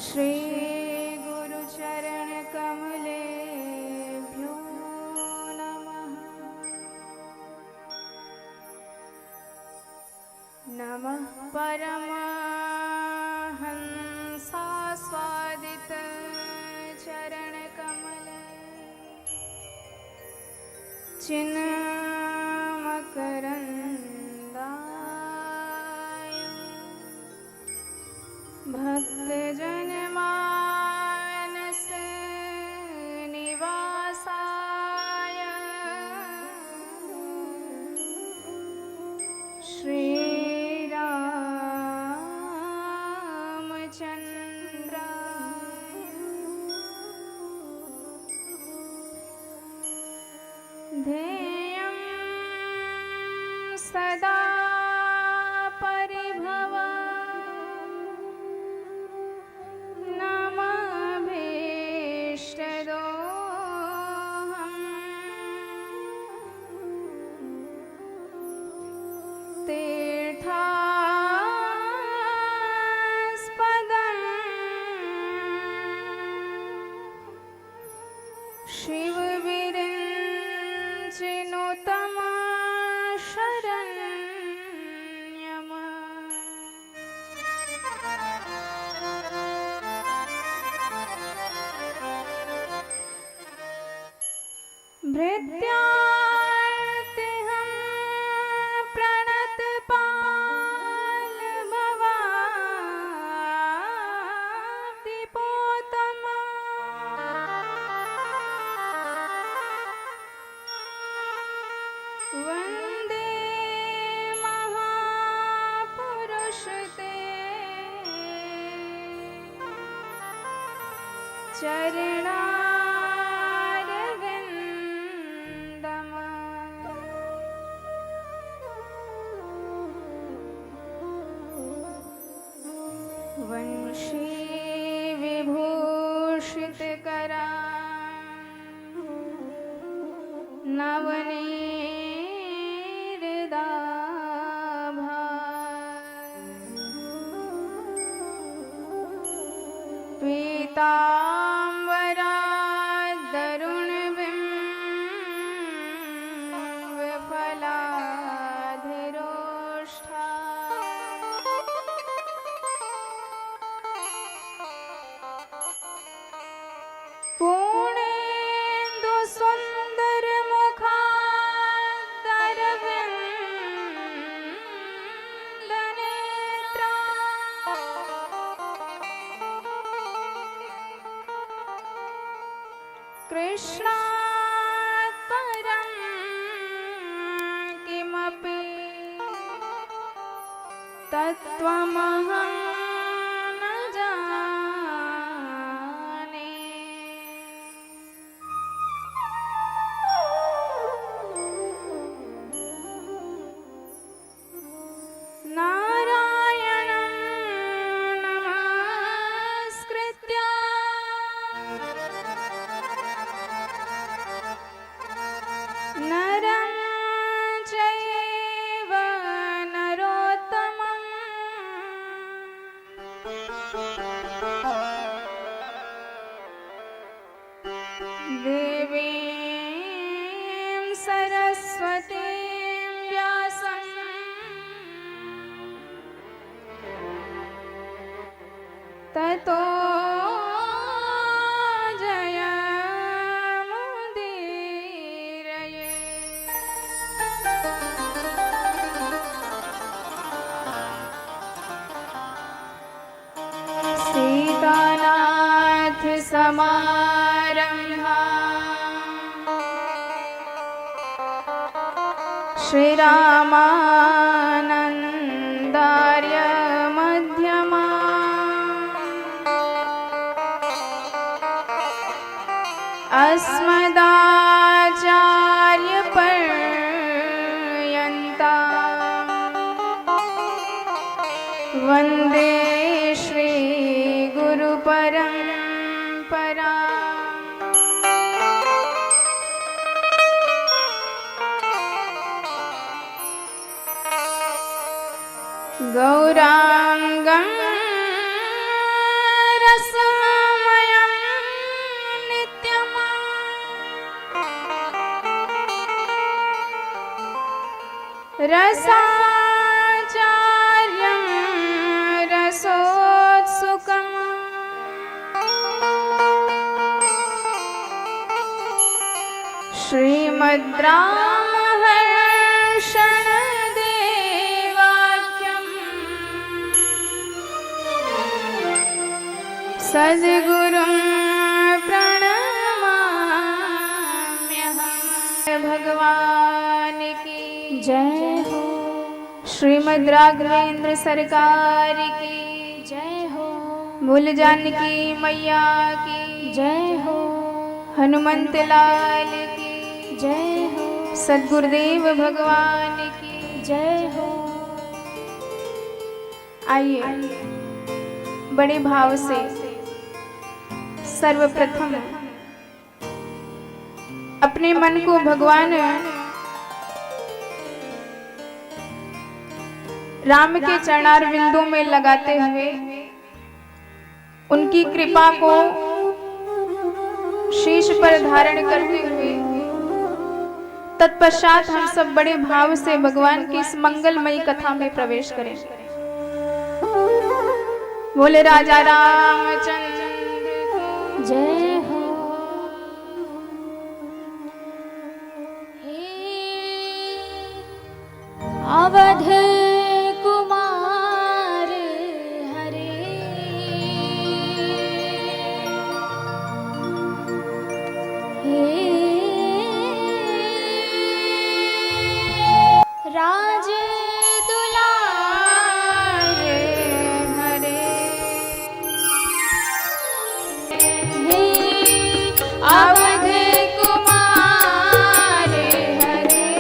श्री गुरुचरण कमलेभ्यो नमः। नमः परमहंसास्वादित चरण कमले चिन्मकरन्दाय भक्तजन मानस निवासाय श्री ध्येयं सदा परिभवा नमभीष्टदोहम् तीर्थास्पदं शिवविरिञ्चिनुतम शरण्यम् भृत्यार्तिहं प्रणतपाल भवाब्धिपोतम वन्दे महापुरुष ते चरणारविन्दम् वंशी विभूषितकरा नवनीरदाभा पीताम्बरादरुणबिम्बफलाधरोष्ठा पूर्णेन्दुसुन्दरमुखादरविन्दनेत्रा कृष्णात् परं किमपि तत्त्वमहं न जाने। नारायणं नमस्कृत्य नरं चैव नरोत्तमं देवीं सरस्वतीं व्यासं ततो जयमुदीरये। सीतानाथ समारम्भा श्रीरामानन्दार्य मध्यमा अस्मदाचार्यपर्यन्ता वन्दे श्री गुरुपरम्परा। गौरांगं रस रसाचार्यं रसोत्सुकम् श्रीमद्रामहर्षणदेवाख्यम् सद्गुरुं प्रणमाम्यहम्। भगवान की जय हो। श्रीमद् राघवेंद्र सरकार की जय हो। भूल जानकी मैया की जय हो। हनुमंत लाल की जय हो। सद्गुरुदेव भगवान की जय हो। आइए बड़े भाव से सर्वप्रथम अपने मन को भगवान राम के चरणार बिंदु में लगाते हुए उनकी कृपा को शीश पर धारण करते हुए तत्पश्चात हम सब बड़े भाव से भगवान की इस मंगलमयी कथा में प्रवेश करें। बोले राजा रामचंद्र की जय हो। अवध कुमार हरे राज दुलारे हरे अवध कुमार हरे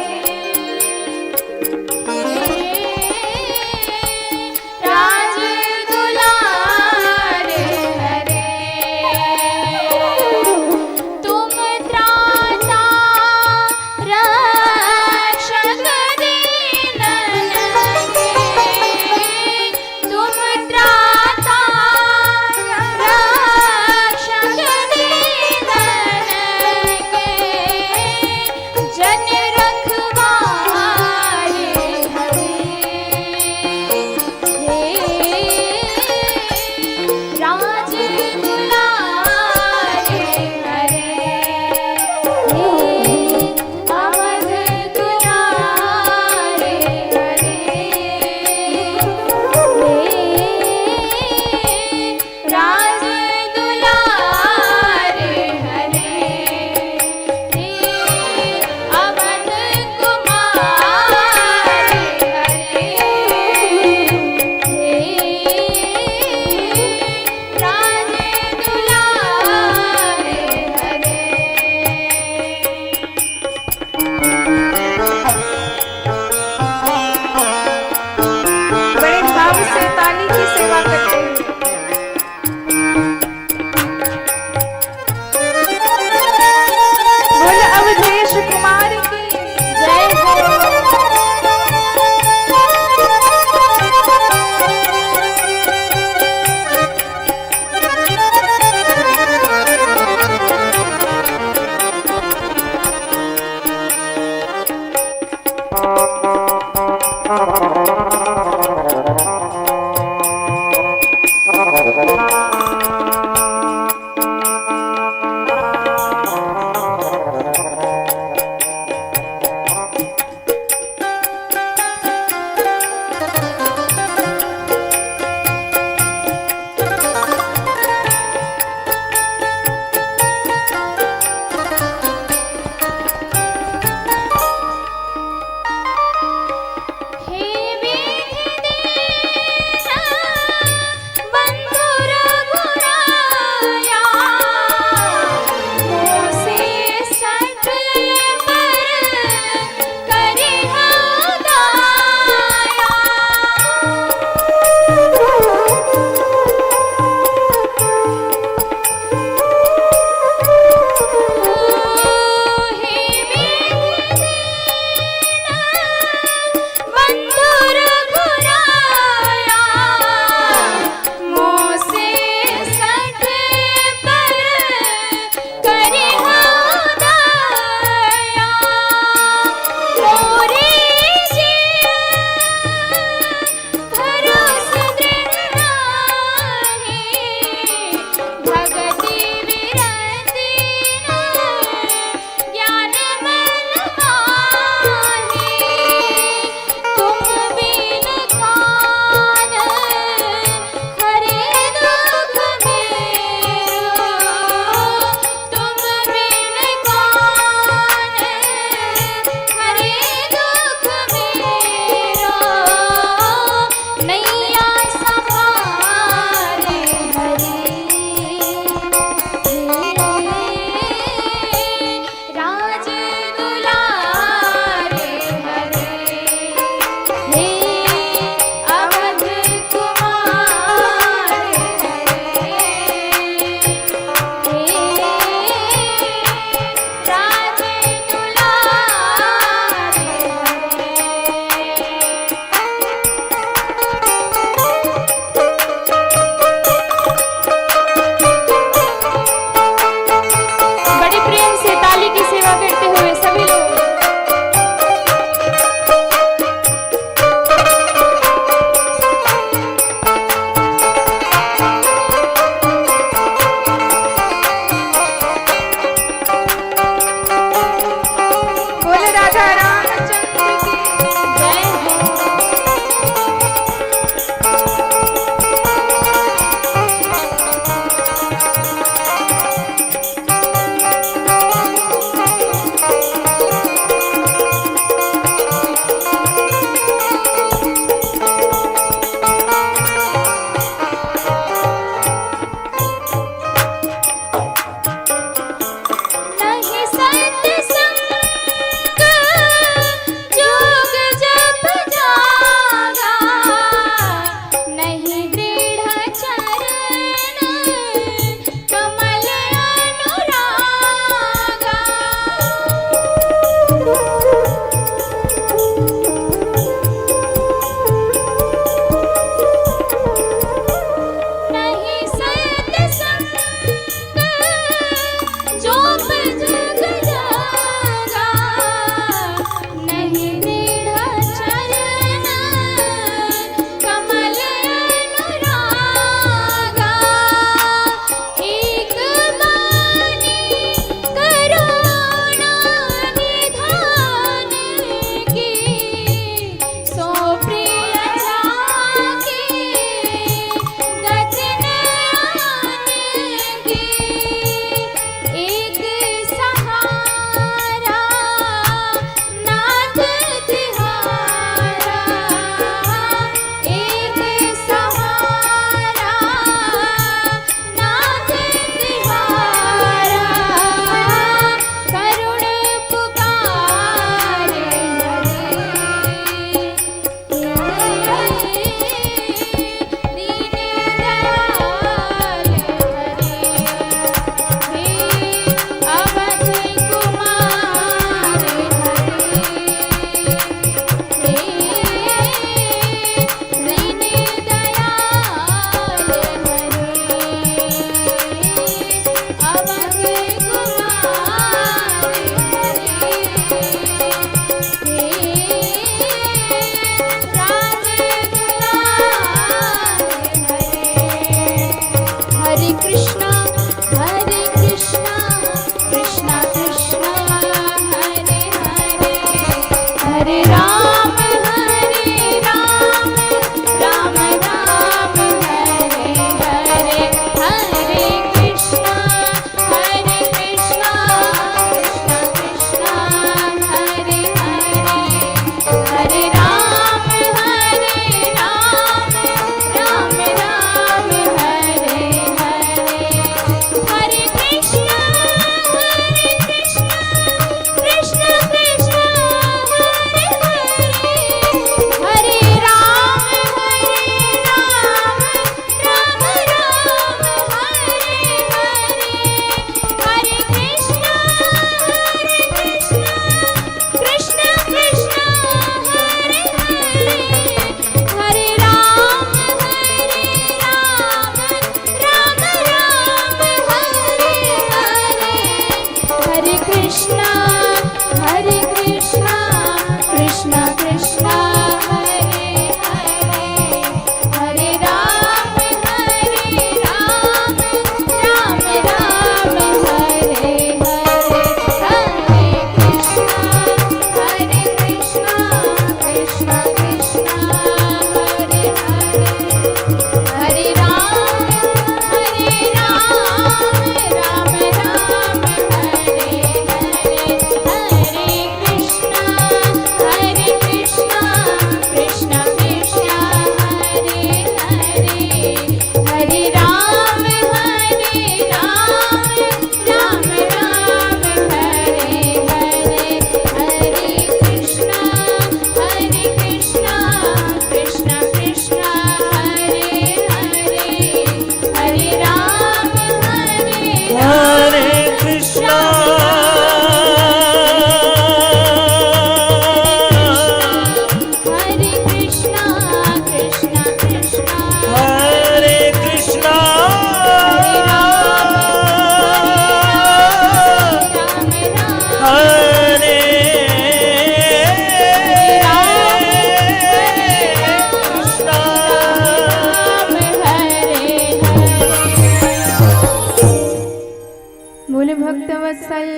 भक्तवत्सल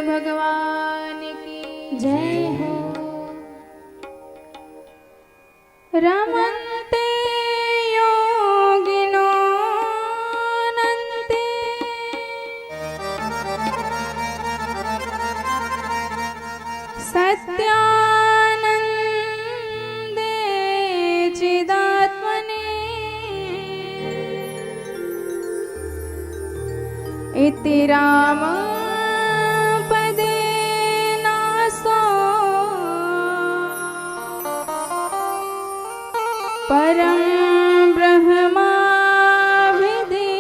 भगवान की जय हो। रमन्ते योगिनो नन्ते सत्यानन्दे चिदात्मने इति राम परम ब्रह्मा विधीयते।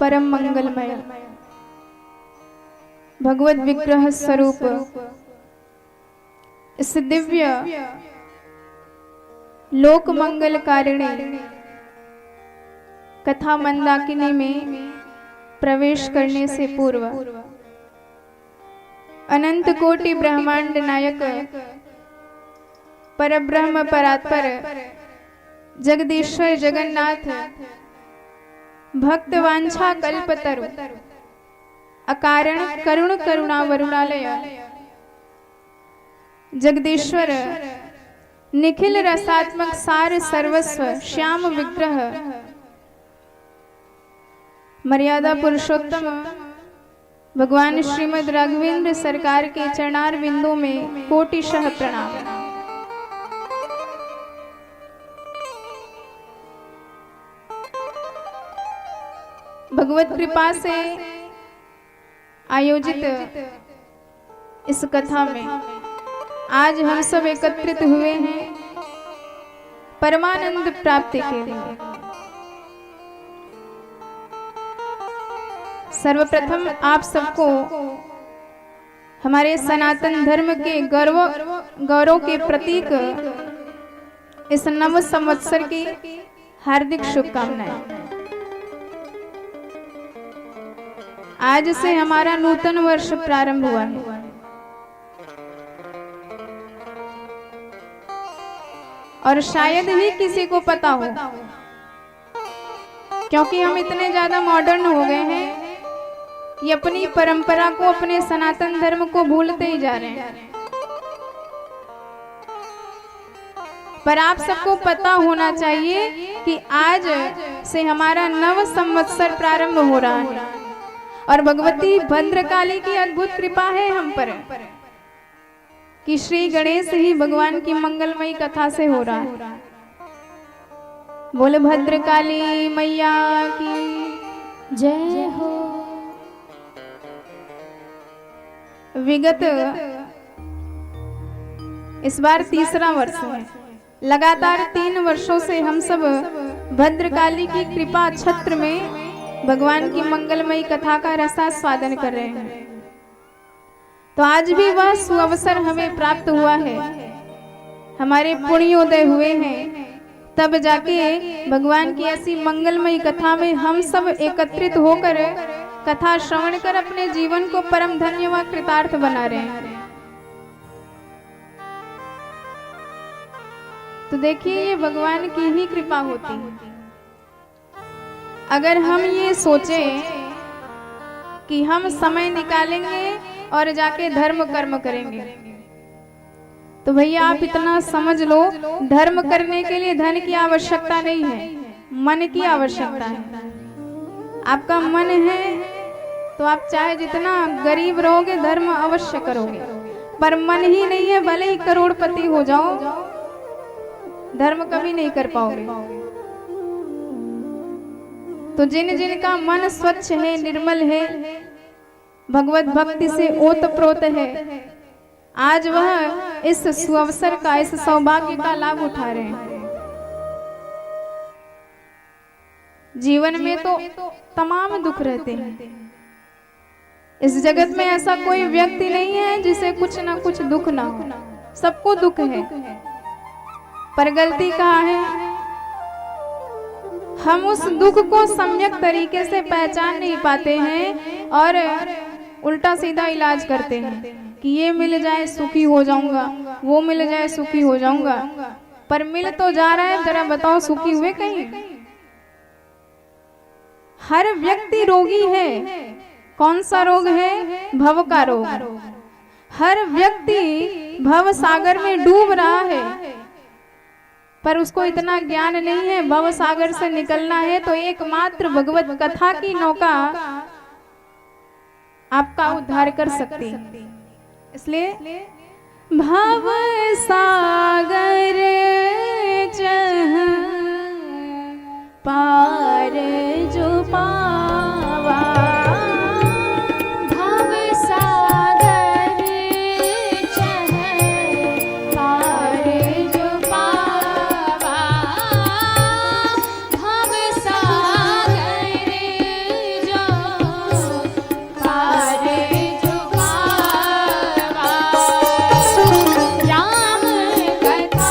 परम मंगलमय भगवत विग्रह स्वरूप इस दिव्य लोक मंगल कारिणी कथा मंदाकिनी में प्रवेश करने से पूर्व अनंत कोटि ब्रह्मांड नायक परब्रह्म परात्पर जगदीश्वर जगन्नाथ भक्त वांछा कल्पतरु अकारण करुण करुणा वरुणालय जगदीश्वर निखिल रसात्मक सार सर्वस्व श्याम विग्रह मर्यादा पुरुषोत्तम भगवान श्रीमद् राघवेंद्र सरकार के चरणार बिंदु में कोटिशः प्रणाम। भगवत कृपा से आयोजित इस कथा में आज हम सब एकत्रित हुए हैं परमानंद प्राप्ति के लिए। सर्वप्रथम आप सबको हमारे सनातन धर्म के गौरव के प्रतीक इस नव संवत्सर की हार्दिक शुभकामनाएं। आज से हमारा नूतन वर्ष प्रारंभ हुआ है और शायद ही किसी को पता हो, क्योंकि हम इतने ज्यादा मॉडर्न हो गए हैं, ये अपनी परंपरा को, अपने सनातन धर्म को भूलते ही जा रहे हैं। पर आप सबको पता होना चाहिए कि आज से हमारा नव संवत्सर प्रारंभ हो रहा है और भगवती भद्रकाली की अद्भुत कृपा है हम पर कि श्री गणेश ही भगवान की मंगलमयी कथा से हो रहा है। बोले भद्रकाली मैया की जय हो। विगत इस बार तीसरा वर्ष है। लगातार 3 वर्षों से हम सब भद्रकाली की कृपा छत्र में भगवान की मंगलमयी कथा का रसास्वादन कर रहे हैं। तो आज भी वह सुअवसर हमें प्राप्त हुआ है, हमारे पुण्योदय हुए हैं, तब जाके भगवान की ऐसी मंगलमयी कथा में हम सब एकत्रित होकर कथा श्रवण कर अपने जीवन को परम धन्य व कृतार्थ बना रहे हैं। तो देखिए, ये भगवान की ही कृपा होती है। अगर हम ये सोचें कि हम समय निकालेंगे और जाके धर्म कर्म करेंगे, तो भैया आप इतना समझ लो, धर्म करने के लिए धन की आवश्यकता नहीं है, मन की आवश्यकता है। आपका मन है तो आप चाहे जितना गरीब रहोगे धर्म अवश्य करोगे, पर मन ही नहीं है, भले ही करोड़पति हो जाओ, धर्म कभी नहीं कर पाओगे। तो जिन जिन का मन स्वच्छ है, निर्मल है, भगवत भक्ति से ओतप्रोत है, आज वह इस सुअवसर का, इस सौभाग्य का लाभ उठा रहे हैं। जीवन में तो तमाम दुख रहते हैं। इस जगत में ऐसा कोई व्यक्ति नहीं है जिसे कुछ ना कुछ दुख ना हो, सबको दुख है। पर गलती कहाँ है? हम उस दुख को सम्यक तरीके से पहचान नहीं पाते हैं और उल्टा सीधा इलाज करते हैं। कि ये मिल जाए सुखी हो जाऊंगा, वो मिल जाए सुखी हो जाऊंगा, पर मिल तो जा रहा है, जरा बताओ सुखी हुए कहीं? हर व्यक्ति रोगी है। कौन सा रोग है? भव का रोग। हर व्यक्ति भव सागर में डूब रहा है, पर उसको इतना ज्ञान नहीं है भव सागर से निकलना है तो एकमात्र भगवत कथा की नौका आपका उद्धार कर सकती है। इसलिए भव सागर जहाँ पार जो पावा, भव सागर जहाँ पार जो पावा, भव सागर जो पार जो पावा, राम कथा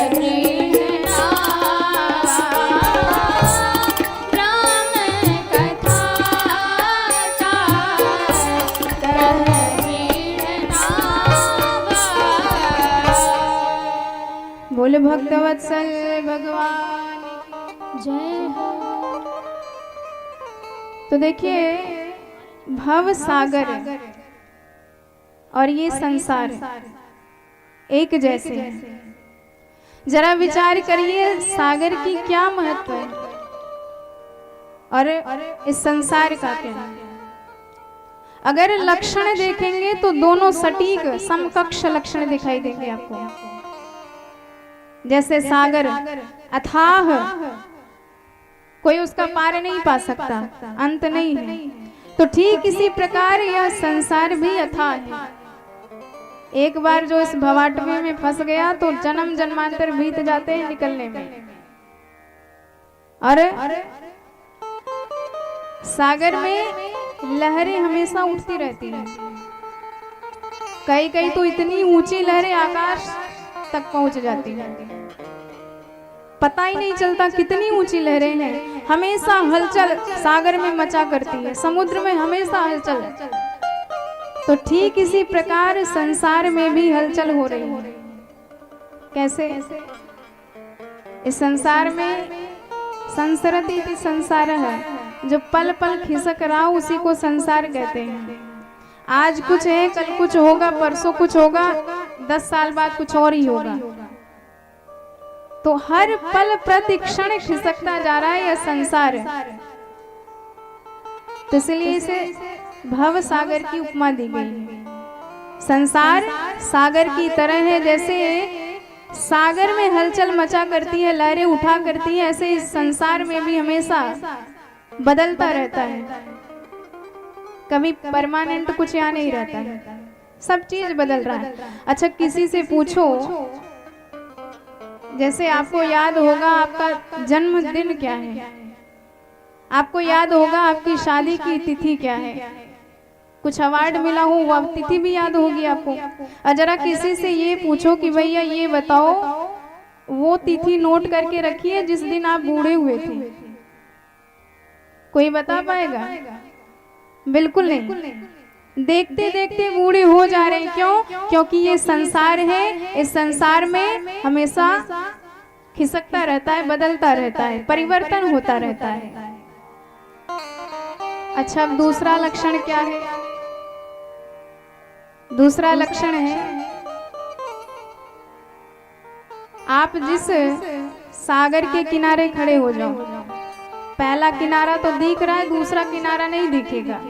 कहने बोले भक्तवत्सल भगवान की जय हो। तो देखिए भव सागर और ये संसार एक जैसे हैं। जरा विचार करिए सागर की क्या महत्व है और इस संसार का क्या है। अगर लक्षण देखेंगे तो दोनों सटीक समकक्ष लक्षण दिखाई देंगे आपको। जैसे सागर अथाह, कोई उसका पार नहीं पा सकता, अंत नहीं है, तो ठीक इसी प्रकार यह संसार भी अथाह है। एक बार जो इस भवाटवे में फंस गया तो जन्म जन्मांतर बीत जाते हैं निकलने में। और सागर में लहरें हमेशा उठती रहती हैं। कई कई तो इतनी ऊंची लहरें आकाश तक पहुंच जाती हैं, पता ही नहीं चलता कितनी ऊंची लहरें हैं। हमेशा हलचल सागर में मचा करती है, समुद्र में हमेशा हलचल। तो ठीक इसी प्रकार संसार में भी हलचल हो रही है। कैसे? इस संसार में संसरति इति संसार है, जो पल पल खिसक रहा उसी को संसार कहते हैं। आज कुछ है, कल कुछ होगा, परसों कुछ होगा, 10 साल बाद कुछ और ही होगा। तो हर पल प्रति क्षण खिसकता जा रहा है यह संसार। तो इसलिए इसे भव सागर की उपमा दी गई है। संसार सागर की तरह है, जैसे सागर में हलचल मचा करती है, लहरें उठा करती है, ऐसे इस संसार में भी हमेशा बदलता रहता है। कभी परमानेंट कुछ यहाँ नहीं रहता है, सब चीज बदल रहा है। अच्छा किसी से पूछो, जैसे आपको याद होगा आपका जन्मदिन क्या है, आपको याद होगा आपकी शादी की तिथि क्या है, कुछ अवार्ड मिला हो वह तिथि भी याद होगी आपको। और जरा किसी से ये पूछो कि भैया ये बताओ वो तिथि नोट करके रखिए जिस दिन आप बूढ़े हुए थे, कोई बता पाएगा? बिल्कुल नहीं। देखते देखते बूढ़े हो जा रहे हैं। क्यों? क्योंकि ये संसार है, इस संसार में हमेशा खिसकता रहता है, बदलता रहता है, परिवर्तन होता रहता है। अच्छा अब दूसरा लक्षण क्या है? दूसरा लक्षण है आप जिस सागर के किनारे खड़े हो जाओ, पहला किनारा तो दिख रहा है, दूसरा किनारा नहीं दिखेगा,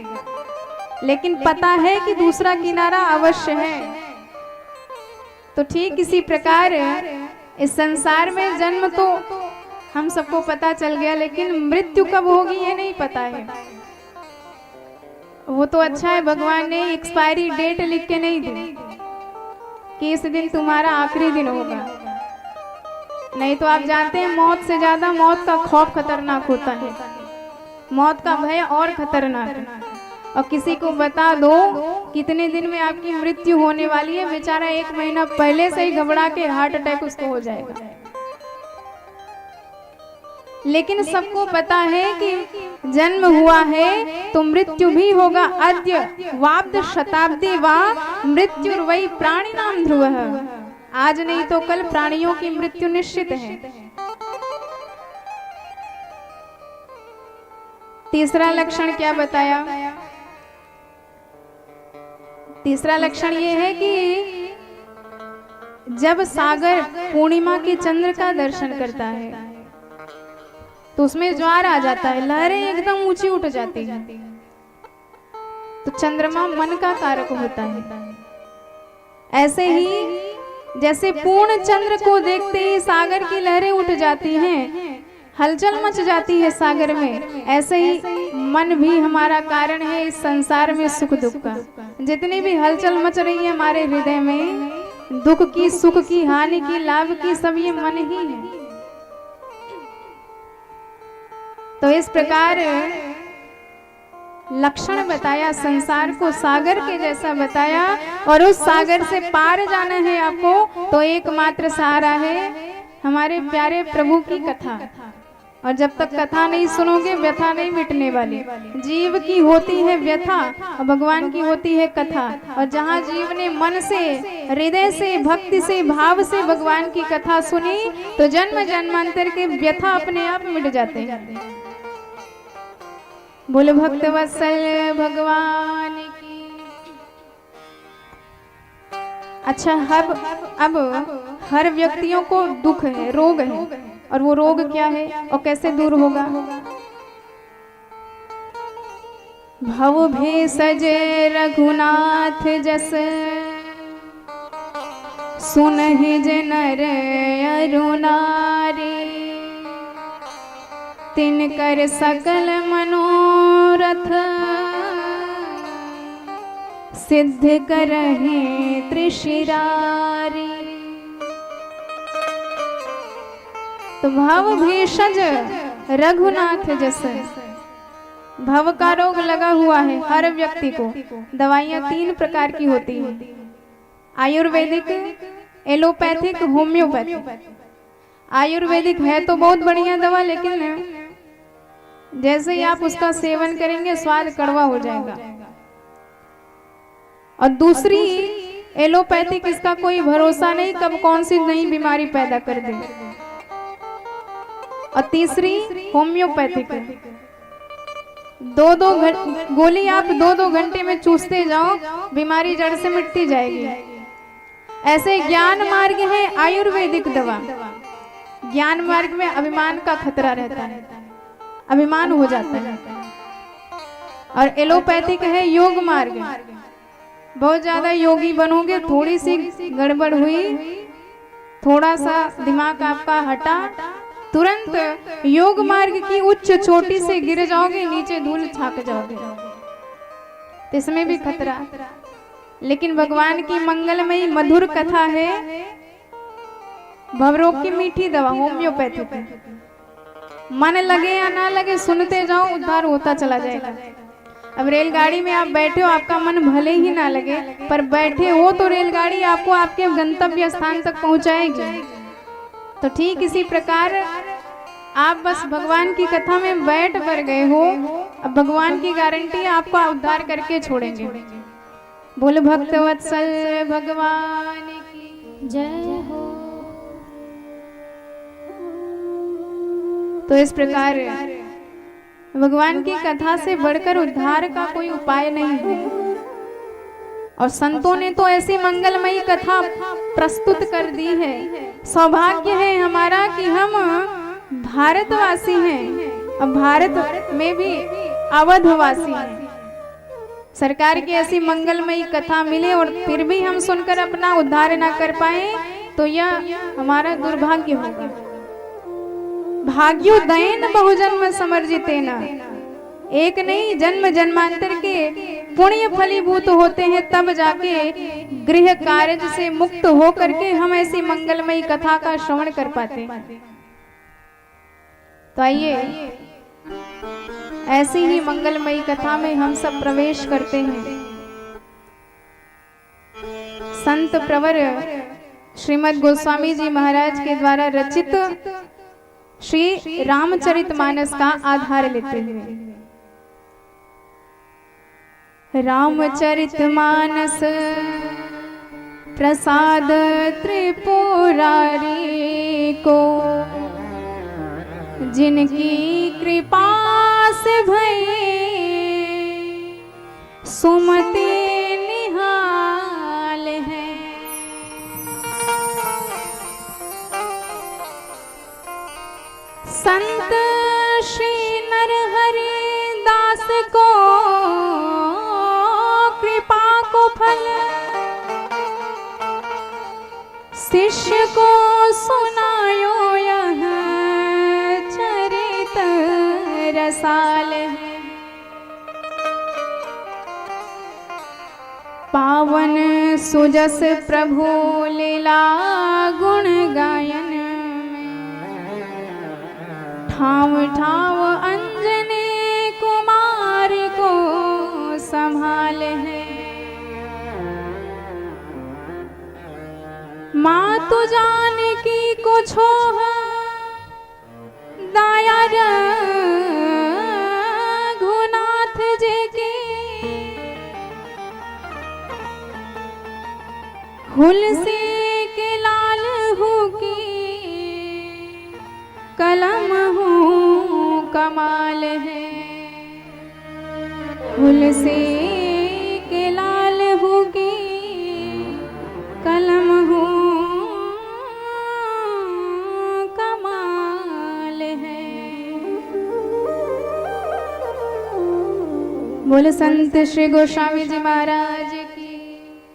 लेकिन पता है कि दूसरा किनारा अवश्य है। तो ठीक इसी प्रकार इस संसार में जन्म तो हम सबको पता चल गया, लेकिन मृत्यु कब होगी ये नहीं पता है। वो तो अच्छा है भगवान ने एक्सपायरी डेट लिख के नहीं दी कि इस दिन तुम्हारा आखिरी दिन होगा, नहीं तो आप जानते हैं मौत से ज्यादा मौत का खौफ खतरनाक होता है, मौत का भय और खतरनाक है। और किसी को बता दो कितने दिन में आपकी मृत्यु होने वाली है, बेचारा 1 महीना पहले से ही घबरा के हार्ट अटैक उसको हो जाएगा। लेकिन सबको पता है कि जन्म हुआ है तो मृत्यु भी होगा। अद्य वाब्द शताब्दी वा मृत्युर्वै प्राणी नाम ध्रुवः। आज नहीं तो कल प्राणियों की मृत्यु निश्चित है। तीसरा लक्षण क्या बताया? तीसरा लक्षण ये है कि जब सागर पूर्णिमा के चंद्र का दर्शन करता है तो उसमें ज्वार आ जाता है, लहरें एकदम ऊंची उठ जाती हैं। तो चंद्रमा मन का कारक होता है। ऐसे ही जैसे पूर्ण चंद्र को देखते ही सागर की लहरें उठ जाती हैं, हलचल मच जाती है सागर में, ऐसे ही मन भी हमारा कारण है इस संसार में सुख दुख का। जितनी भी हलचल मच रही है हमारे हृदय में, दुख की, सुख की, हानि की, लाभ की, सब ये मन ही है। तो इस प्रकार लक्षण बताया, संसार को सागर के जैसा बताया, और उस सागर से पार जाना है आपको तो एकमात्र सहारा है हमारे प्यारे प्रभु की कथा। और जब तक कथा नहीं सुनोगे व्यथा नहीं मिटने वाली। जीव की होती है व्यथा और भगवान की होती है कथा। और जहाँ जीव ने मन से, हृदय से, भक्ति से, भाव से भगवान की कथा सुनी तो जन्म जन्मांतर के व्यथा अपने आप मिट जाते हैं। बोले भक्त वत्सल भगवान की। अच्छा, अब हर व्यक्तियों को दुख है, रोग है, और वो रोग क्या है और कैसे दूर होगा? भव भेषज रघुनाथ जस सुनहि जे नर अरु नारी, तिनकर सकल मनोरथ सिद्ध करहि त्रिशिरारी। तो भव भेषज रघुनाथ जैसे, भव का रोग लगा हुआ है हर व्यक्ति को। दवाइयां 3 प्रकार की होती हैं, आयुर्वेदिक, एलोपैथिक, होम्योपैथिक। आयुर्वेदिक है तो बहुत बढ़िया दवा, लेकिन जैसे ही आप उसका सेवन करेंगे स्वाद कड़वा हो जाएगा। और दूसरी एलोपैथिक, इसका कोई भरोसा नहीं कब कौन सी नई बीमारी पैदा कर दे। और तीसरी होम्योपैथिक, 2-2 गोली आप 2-2 घंटे में चूसते जाओ, बीमारी जड़ से मिटती जाएगी। ऐसे ज्ञान मार्ग है आयुर्वेदिक दवा। ज्ञान मार्ग में अभिमान का खतरा रहता है, अभिमान हो जाता है। और एलोपैथिक है योग मार्ग। बहुत ज्यादा योगी बनोगे, थोड़ी सी गड़बड़ हुई, थोड़ा सा दिमाग आपका हटा, तुरंत योग मार्ग की उच्च चोटी से गिर जाओगे, नीचे धूल छाक जाओगे। इसमें भी खतरा। लेकिन भगवान की मंगलमयी मधुर कथा है, भवरोग की मीठी दवा होम्योपैथिक। मन लगे या ना लगे सुनते जाओ, उद्धार होता चला जाएगा। अब रेलगाड़ी में आप बैठे हो, आपका मन भले ही ना लगे, पर बैठे हो तो रेलगाड़ी आपको आपके गंतव्य स्थान तक पहुंचाएगी। तो ठीक इसी प्रकार आप बस भगवान की कथा में बैठ कर गए हो, अब भगवान की गारंटी आपको उद्धार करके छोड़ेंगे। बोल भक्त वत्सल भगवान की जय हो। तो इस प्रकार भगवान की कथा से बढ़कर उद्धार का कोई उपाय नहीं है। और संतों ने तो ऐसी मंगलमयी कथा प्रस्तुत कर दी है। सौभाग्य है हमारा कि हम भारतवासी हैं, और भारत में भी अवधवासी हैं। सरकार की ऐसी मंगलमयी कथा मिले और फिर भी हम सुनकर अपना उद्धार ना कर पाए तो यह हमारा दुर्भाग्य होगा। भाग्योदयन बहुजन्म समर्जितेन, एक नहीं जन्म जन्मांतर के पुण्य फलीभूत होते हैं, तब जाके गृह कार्य से मुक्त हो करके हम ऐसी मंगलमयी कथा का श्रवण कर पाते। तो आइए ऐसी ही मंगलमयी कथा में हम सब प्रवेश करते हैं। संत प्रवर श्रीमद् गोस्वामी जी महाराज के द्वारा रचित श्री रामचरितमानस का आधार लेते हुए। रामचरितमानस प्रसाद त्रिपुरारी को, जिनकी कृपा से भई सुमति निहाल है। संत श्री नरहरि दास को कृपा को फल, शिष्य को सुनायो यह चरित रसाल है। पावन सुजस प्रभु लीला गुण गायन में, ठाव ठाव अंजनी कुमार को संभाल है। मातु जानकी को छोह दाया रघुनाथ जी की, हुलसी के लाल हूँ की कलम हूँ कमाल है। हुलसी के लाल हूँ की कलम हूँ कमाल है। बोले संत श्री गोस्वामी जी महाराज की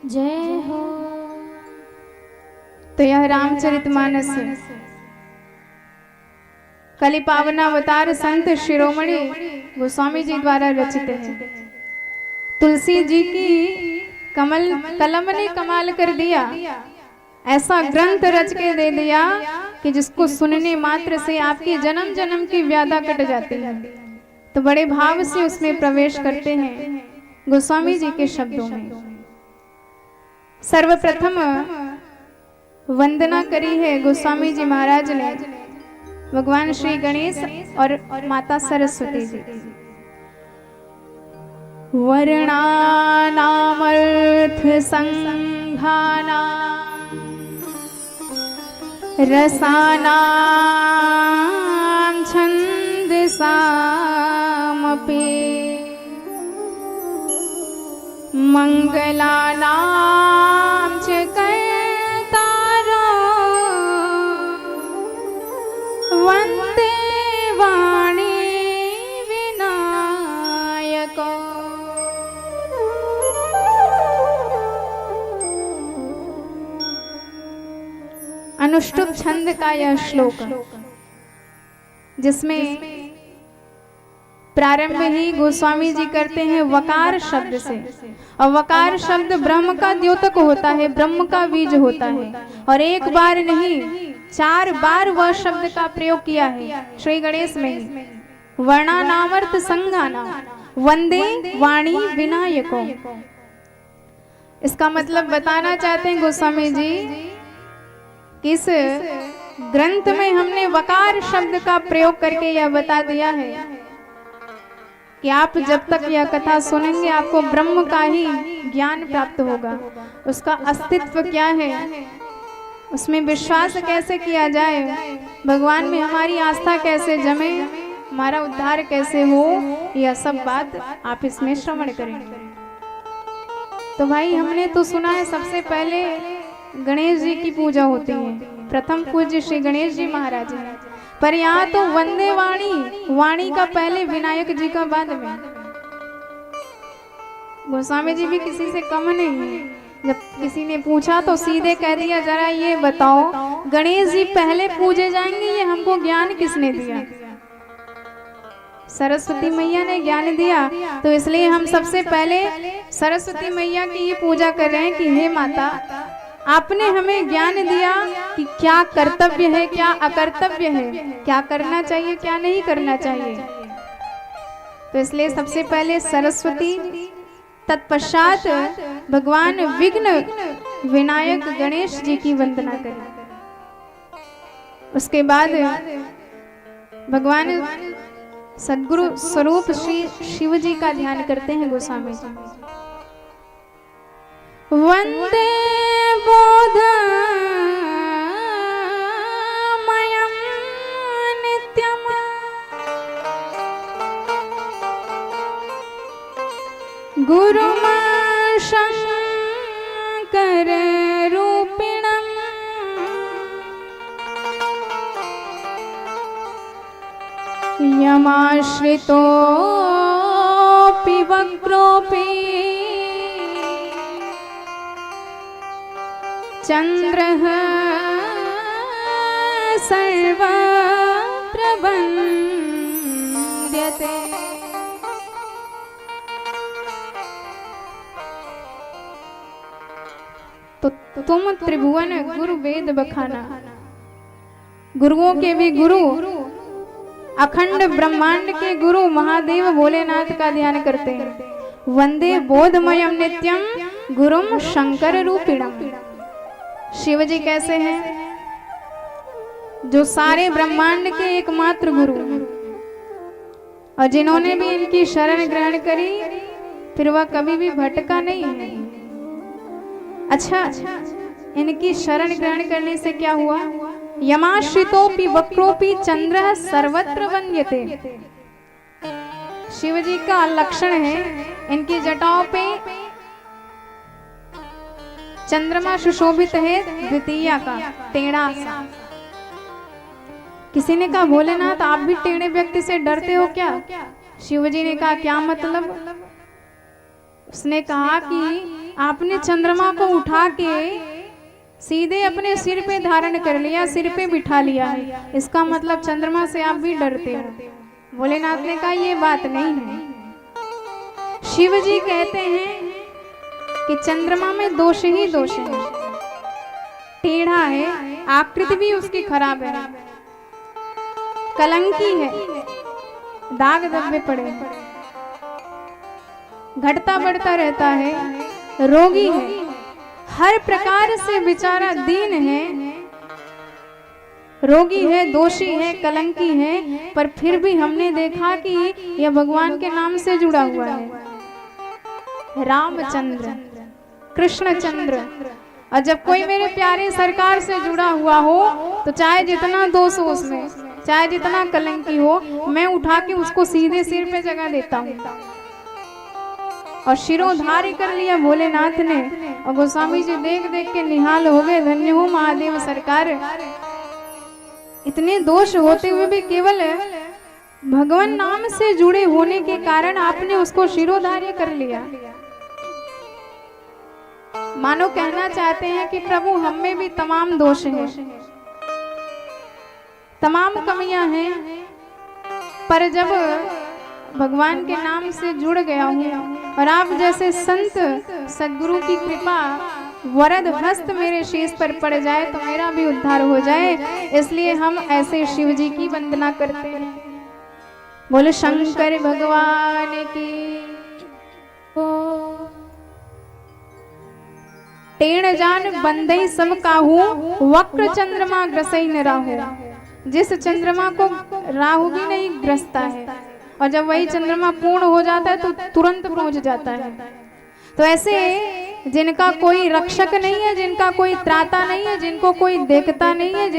जय हो। तो यह रामचरितमानस कलि पावनावतार संत शिरोमणि गोस्वामी जी द्वारा रचित है। तुलसी जी की कलम ने कमाल कर दिया, ऐसा ग्रंथ रच के दे दिया कि जिसको सुनने मात्र से आपकी जन्म जन्म की व्याधा कट जाती है। तो बड़े भाव से उसमें प्रवेश करते हैं गोस्वामी जी के शब्दों में। सर्वप्रथम वंदना करी है गोस्वामी जी महाराज ने भगवान श्री गणेश और माता सरस्वती जी। वर्णानामर्थ संघाना रसानां छन्दसामपि मंगलानां च वंदे वाणी विनायक। अनुष्टुप छंद का यह श्लोक, जिसमें प्रारंभ ही गोस्वामी जी करते हैं वकार शब्द से। और वकार शब्द ब्रह्म का द्योतक होता है, ब्रह्म का बीज होता है। और एक बार नहीं 4 बार वह शब्द का प्रयोग किया है श्री गणेश में। वर्णानामर्थ संघाना वंदे वाणी विनायको। इसका मतलब बताना चाहते हैं गोस्वामी जी कि इस ग्रंथ में हमने वकार शब्द का प्रयोग करके यह बता दिया है कि आप जब तक यह कथा सुनेंगे आपको ब्रह्म का ही ज्ञान प्राप्त होगा। उसका अस्तित्व क्या है, उसमें विश्वास कैसे किया जाए, भगवान में हमारी आस्था कैसे जमे, हमारा उद्धार कैसे हो, यह सब बात आप इसमें श्रवण करेंगे। तो भाई हमने तो सुना है सबसे पहले गणेश जी की पूजा होती है, प्रथम पूज्य श्री गणेश जी महाराज हैं। पर यहाँ तो वंदे वाणी, वाणी का पहले, विनायक जी का बाद में। गोस्वामी जी भी किसी से कम नहीं है। जब किसी ने पूछा तो सीधे कह दिया, जरा ये बताओ गणेश जी पहले पूजे जाएंगे, ये हमको ज्ञान किसने दिया? सरस्वती मैया ने ज्ञान दिया। तो इसलिए हम सबसे पहले सरस्वती मैया की ये पूजा कर रहे हैं कि हे माता, आपने हमें ज्ञान दिया कि क्या कर्तव्य है, क्या अकर्तव्य है, क्या करना चाहिए, क्या नहीं करना चाहिए। तो इसलिए सबसे पहले सरस्वती, तत्पश्चात भगवान विघ्न विनायक गणेश जी की वंदना करें। उसके बाद भगवान सद्गुरु स्वरूप श्री शिव जी का ध्यान करते हैं गोस्वामी जी। वंदे बोधमयं नित्यं गुरुं शंकर रूपिणं यमाश्रितोऽपि वक्रोऽपि चन्द्रः सर्वप्रवन्द्यते। तो तुम त्रिभुवन गुरु वेद बखाना, गुरुओं के भी गुरु, अखंड ब्रह्मांड के गुरु महादेव भोलेनाथ का ध्यान करते हैं। वंदे बोधमयम नित्यम गुरुम शंकर रूपिणम। शिव जी कैसे हैं? जो सारे ब्रह्मांड के एकमात्र गुरु, और जिन्होंने भी इनकी शरण ग्रहण करी फिर वह कभी भी भटका नहीं है। अच्छा, इनकी शरण ग्रहण करने से क्या हुआ? यमाश्रितोपि वक्रोपि चंद्रः सर्वत्र वन्द्यते। शिव जी का लक्षण है, इनकी जटाओं पे चंद्रमा सुशोभित है, द्वितीया का टेढ़ा सा। किसी ने कहा भोलेनाथ आप भी टेढ़े व्यक्ति से डरते हो क्या? शिव जी ने कहा क्या मतलब? उसने कहा कि आपने चंद्रमा को उठा के सीधे अपने सिर पे धारण कर लिया, सिर पे बिठा लिया है, इसका मतलब चंद्रमा से आप भी डरते हो। भोलेनाथ ने कहा ये बात नहीं है। शिव जी कहते हैं कि चंद्रमा में दोष ही दोष है, टेढ़ा है, आकृति भी उसकी खराब है, कलंकी है, दाग धब्बे पड़े, घटता बढ़ता रहता है, रोगी है, हर प्रकार से बेचारा दीन है, रोगी है, दोषी है, कलंकी है, पर फिर भी हमने देखा कि यह भगवान के नाम से जुड़ा हुआ है। रामचंद्र, कृष्णचंद्र। और जब कोई मेरे प्यारे सरकार से जुड़ा हुआ हो तो चाहे जितना दोष हो उसमें, चाहे जितना कलंकी हो, मैं उठा के उसको सीधे सिर पे जगह देता हूँ। और शिरोधार्य कर लिया भोलेनाथ ने। और गोस्वामी जी देख देख के निहाल हो गए, धन्य हो महादेव सरकार। इतने दोष होते हुए भी केवल भगवान नाम से जुड़े होने के कारण आपने उसको शिरोधार्य कर लिया। मानो कहना चाहते हैं कि प्रभु हम में भी तमाम दोष हैं, तमाम कमियां हैं, पर जब भगवान के नाम से जुड़ गया हूँ और आप जैसे संत सद्गुरु की कृपा वरद हस्त मेरे शीश पर पड़ जाए तो मेरा भी उद्धार हो जाए, इसलिए हम ऐसे शिव जी की वंदना करते हैं। बोले शंकर भगवान की। टेढ़ जान बंदई सब काहू, वक्र चंद्रमा ग्रसई न राहु। जिस चंद्रमा को राहु भी नहीं ग्रसता है, और जब वही चंद्रमा पूर्ण हो जाता है तो तुरंत पहुंच जाता है। तो ऐसे जिनका कोई रक्षक नहीं है, जिनका कोई त्राता नहीं है, जिनको कोई देखता नहीं है,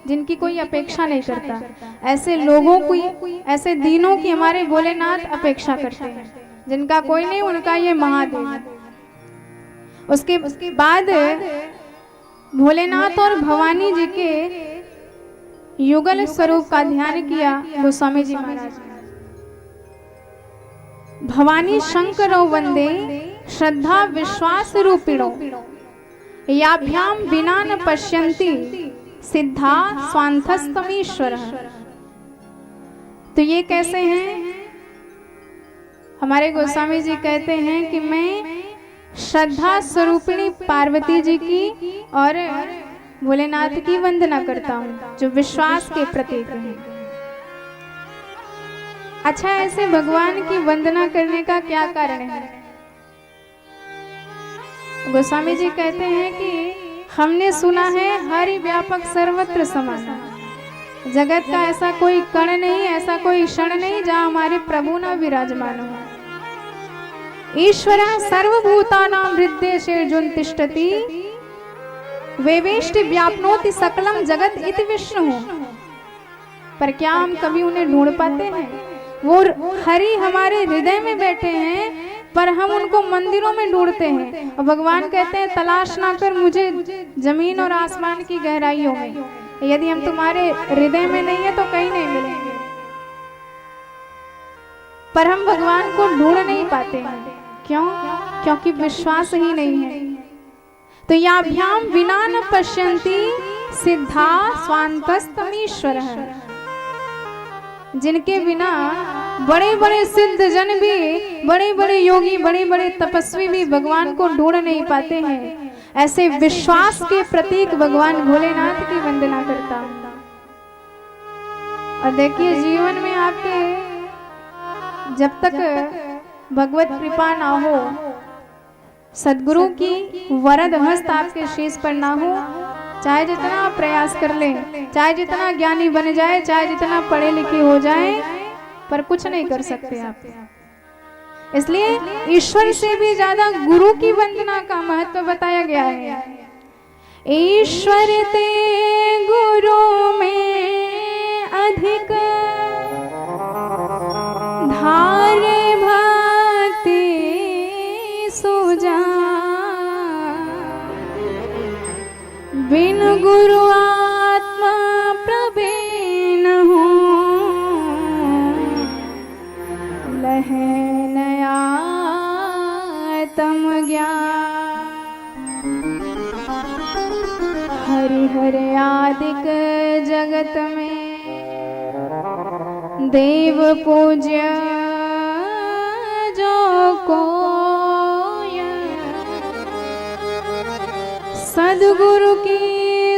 जिनकी कोई अपेक्षा नहीं करता, ऐसे लोगों की, ऐसे दीनों की हमारे भोलेनाथ अपेक्षा करते हैं। जिनका कोई नहीं, उनका ये महादेव। उसके बाद भोलेनाथ और भवानी जी के युगल स्वरूप का ध्यान किया गोस्वामी जी महाराज। भवानी शंकरो वंदे श्रद्धा विश्वास रूपिणो, याभ्याम विना न पश्यन्ति सिद्धा स्वांतस्तमीश्वर। तो ये कैसे हैं? हमारे गोस्वामी जी कहते हैं कि मैं श्रद्धा स्वरूपिणी पार्वती जी की और भोलेनाथ की वंदना करता हूँ, जो विश्वास के प्रतीक हैं। अच्छा, ऐसे भगवान की वंदना करने का क्या कारण है? गोस्वामी जी कहते हैं कि हमने सुना है हरि व्यापक सर्वत्र समान, जगत का ऐसा कोई कण नहीं, ऐसा कोई क्षण नहीं जहाँ हमारे प्रभु न विराजमान हो। ईश्वर सर्वभूतानां हृदयेषु तिष्ठति वेवेष्टि व्याप्नोति सकलम जगत इति विष्णु। पर क्या हम कभी उन्हें ढूंढ पाते हैं? वो हरि हमारे हृदय में बैठे हैं, पर हम उनको मंदिरों में ढूंढते हैं। और भगवान कहते हैं तलाश ना कर मुझे जमीन और आसमान की गहराइयों में, यदि हम तुम्हारे हृदय में नहीं है तो कहीं नहीं मिलेंगे। पर हम भगवान को ढूंढ नहीं पाते हैं। क्यों? क्योंकि विश्वास ही नहीं है। तो याभ्याम विना न पश्यन्ति सिद्धा स्वान्तस्तमीश्वरः। जिनके बिना बड़े बड़े सिद्ध जन भी, बड़े बड़े योगी, बड़े बड़े तपस्वी भी भगवान को ढूंढ नहीं पाते हैं, ऐसे विश्वास के प्रतीक भगवान भोलेनाथ की वंदना करता हूं। और देखिए जीवन में आपके जब तक भगवत कृपा ना हो, सद्गुरु की वरद हस्त आपके शीश पर ना हो, चाहे जितना आप प्रयास कर लें, चाहे जितना ज्ञानी बन जाए, चाहे जितना पढ़े लिखे हो जाए, पर कुछ नहीं कर सकते आप। इसलिए ईश्वर से भी ज्यादा गुरु की वंदना का महत्व बताया गया है। ईश्वर ते गुरु में अधिक धारे भक्ति सुजा, बिन गुरु आत्मा प्रवीण हूँ, लहे नया तम ज्ञान। हरि हरि आदिक जगत में देव पूज्य जो कोय, सद्गुरु की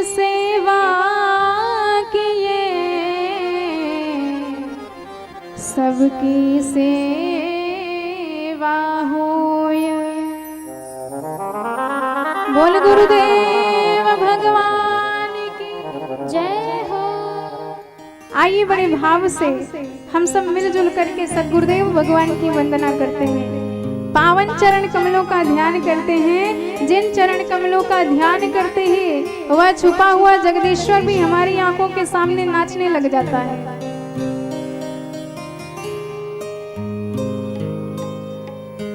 सेवा किए, सबकी सेवा होय। बोल गुरुदेव भगवान की जय हो। आइए बड़े भाव से हम सब मिलजुल करके सद्गुरुदेव भगवान की वंदना करते हैं, पावन चरण कमलों का ध्यान करते हैं। जिन चरण कमलों का ध्यान करते ही वह छुपा हुआ जगदीश्वर भी हमारी आंखों के सामने नाचने लग जाता है।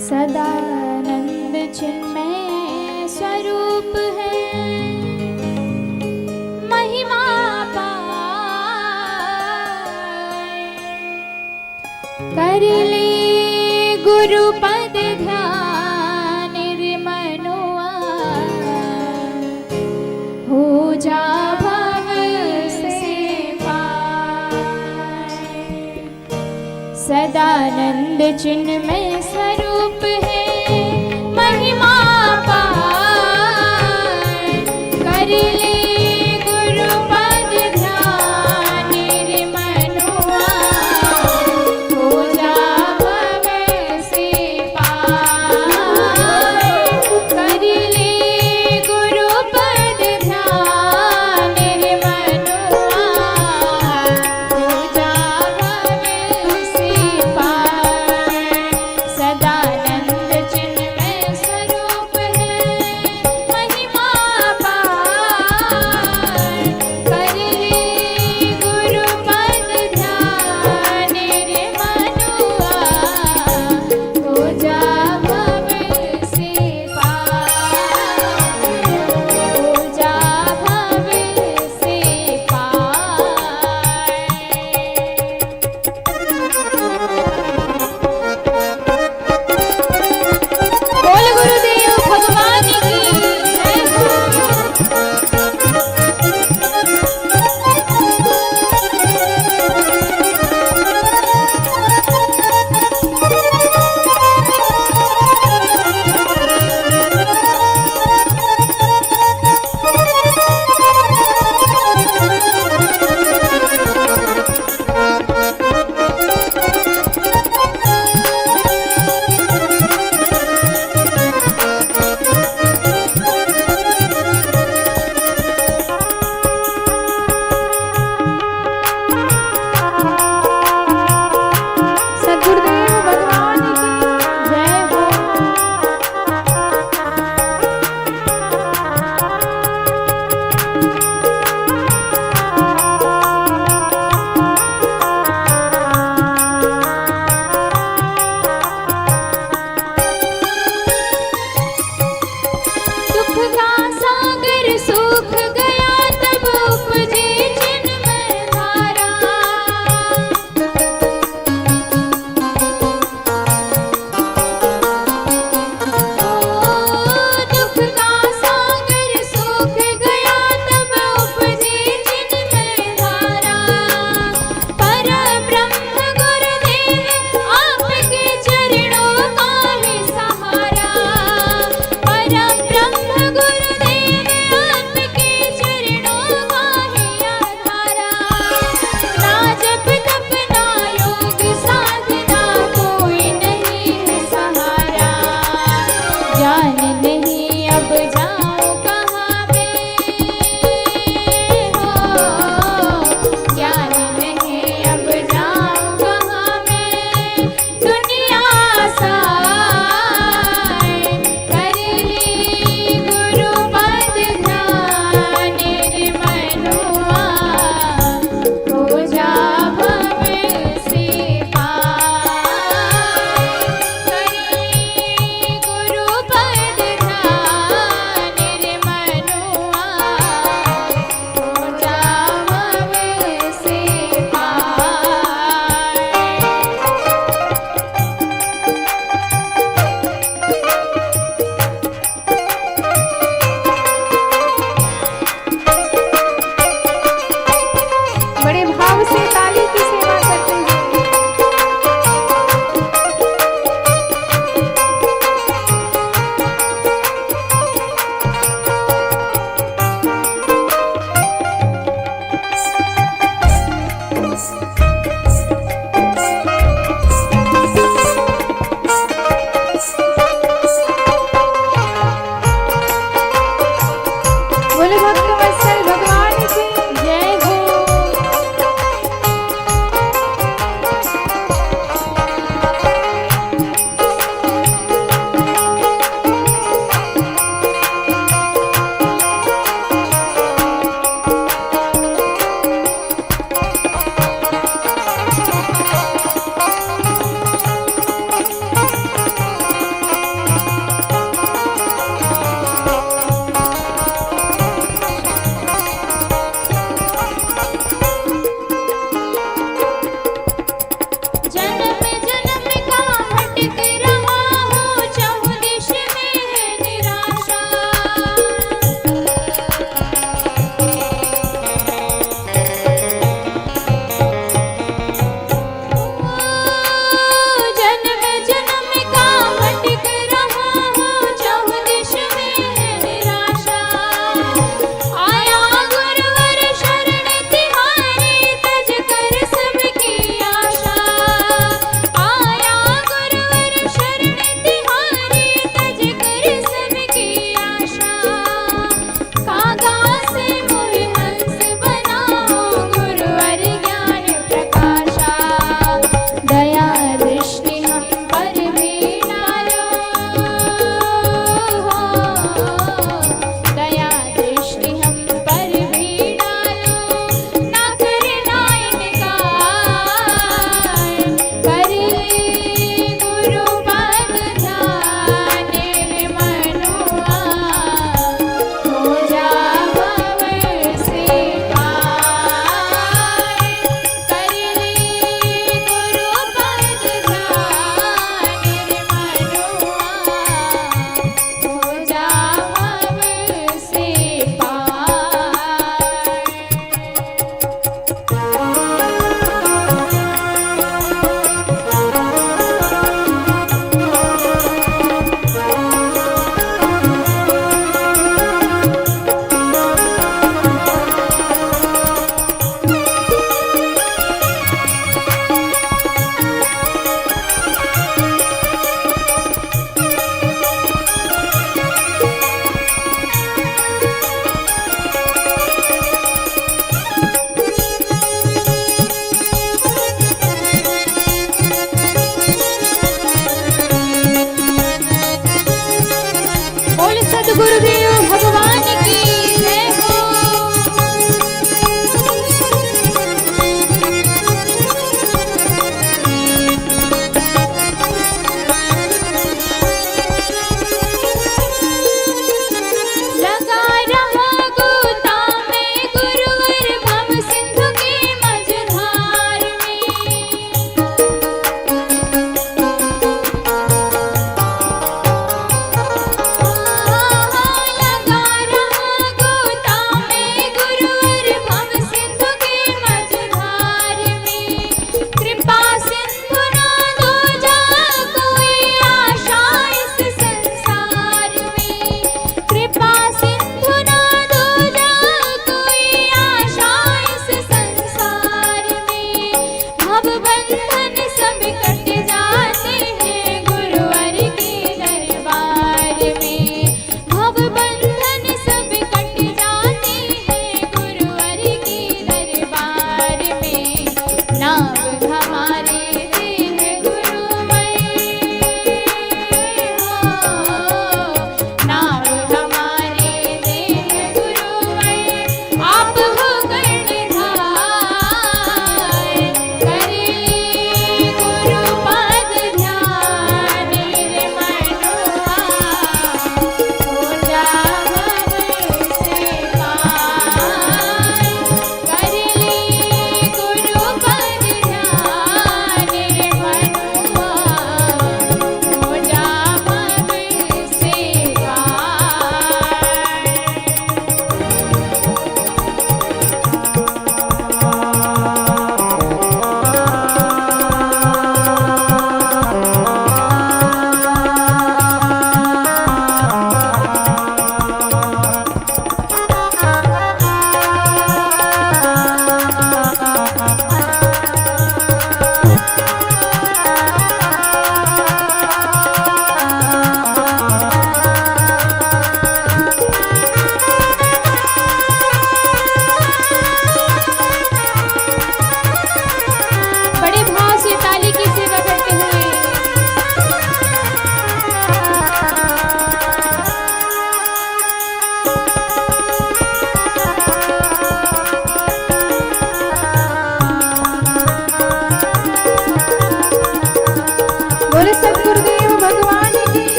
सदानंद चिन्मय स्वरूप है, महिमा पाए, कर ले गुरु पद ध्यान मनुआ, हो जा भव से पार। सदानंद चिन्मय स्वरूप है, महिमा पार, कर ले गुरु पद ध्यान मनुआ, हो जा भव से पार। कर ले गुरु पद ध्यान मनुआ, हो जा भव से पार। सदानंद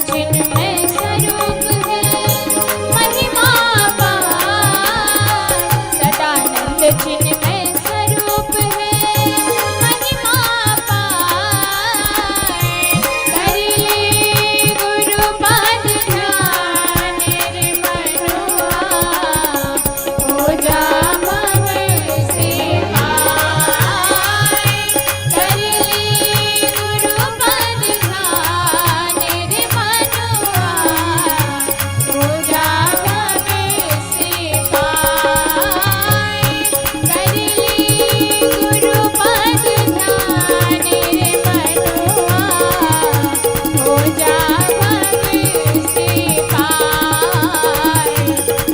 चिन्मय स्वरूप है महिमा पार सदानंद चिन्मय स्वरूप है महिमा पार कर ले गुरु पद ध्यान रे मनुआ हो जा भव से पार कर ले गुरु पद ध्यान रे मनुआ हो जा भव से पार कर ले गुरु पद ध्यान रे मनुआ हो जा भव से पार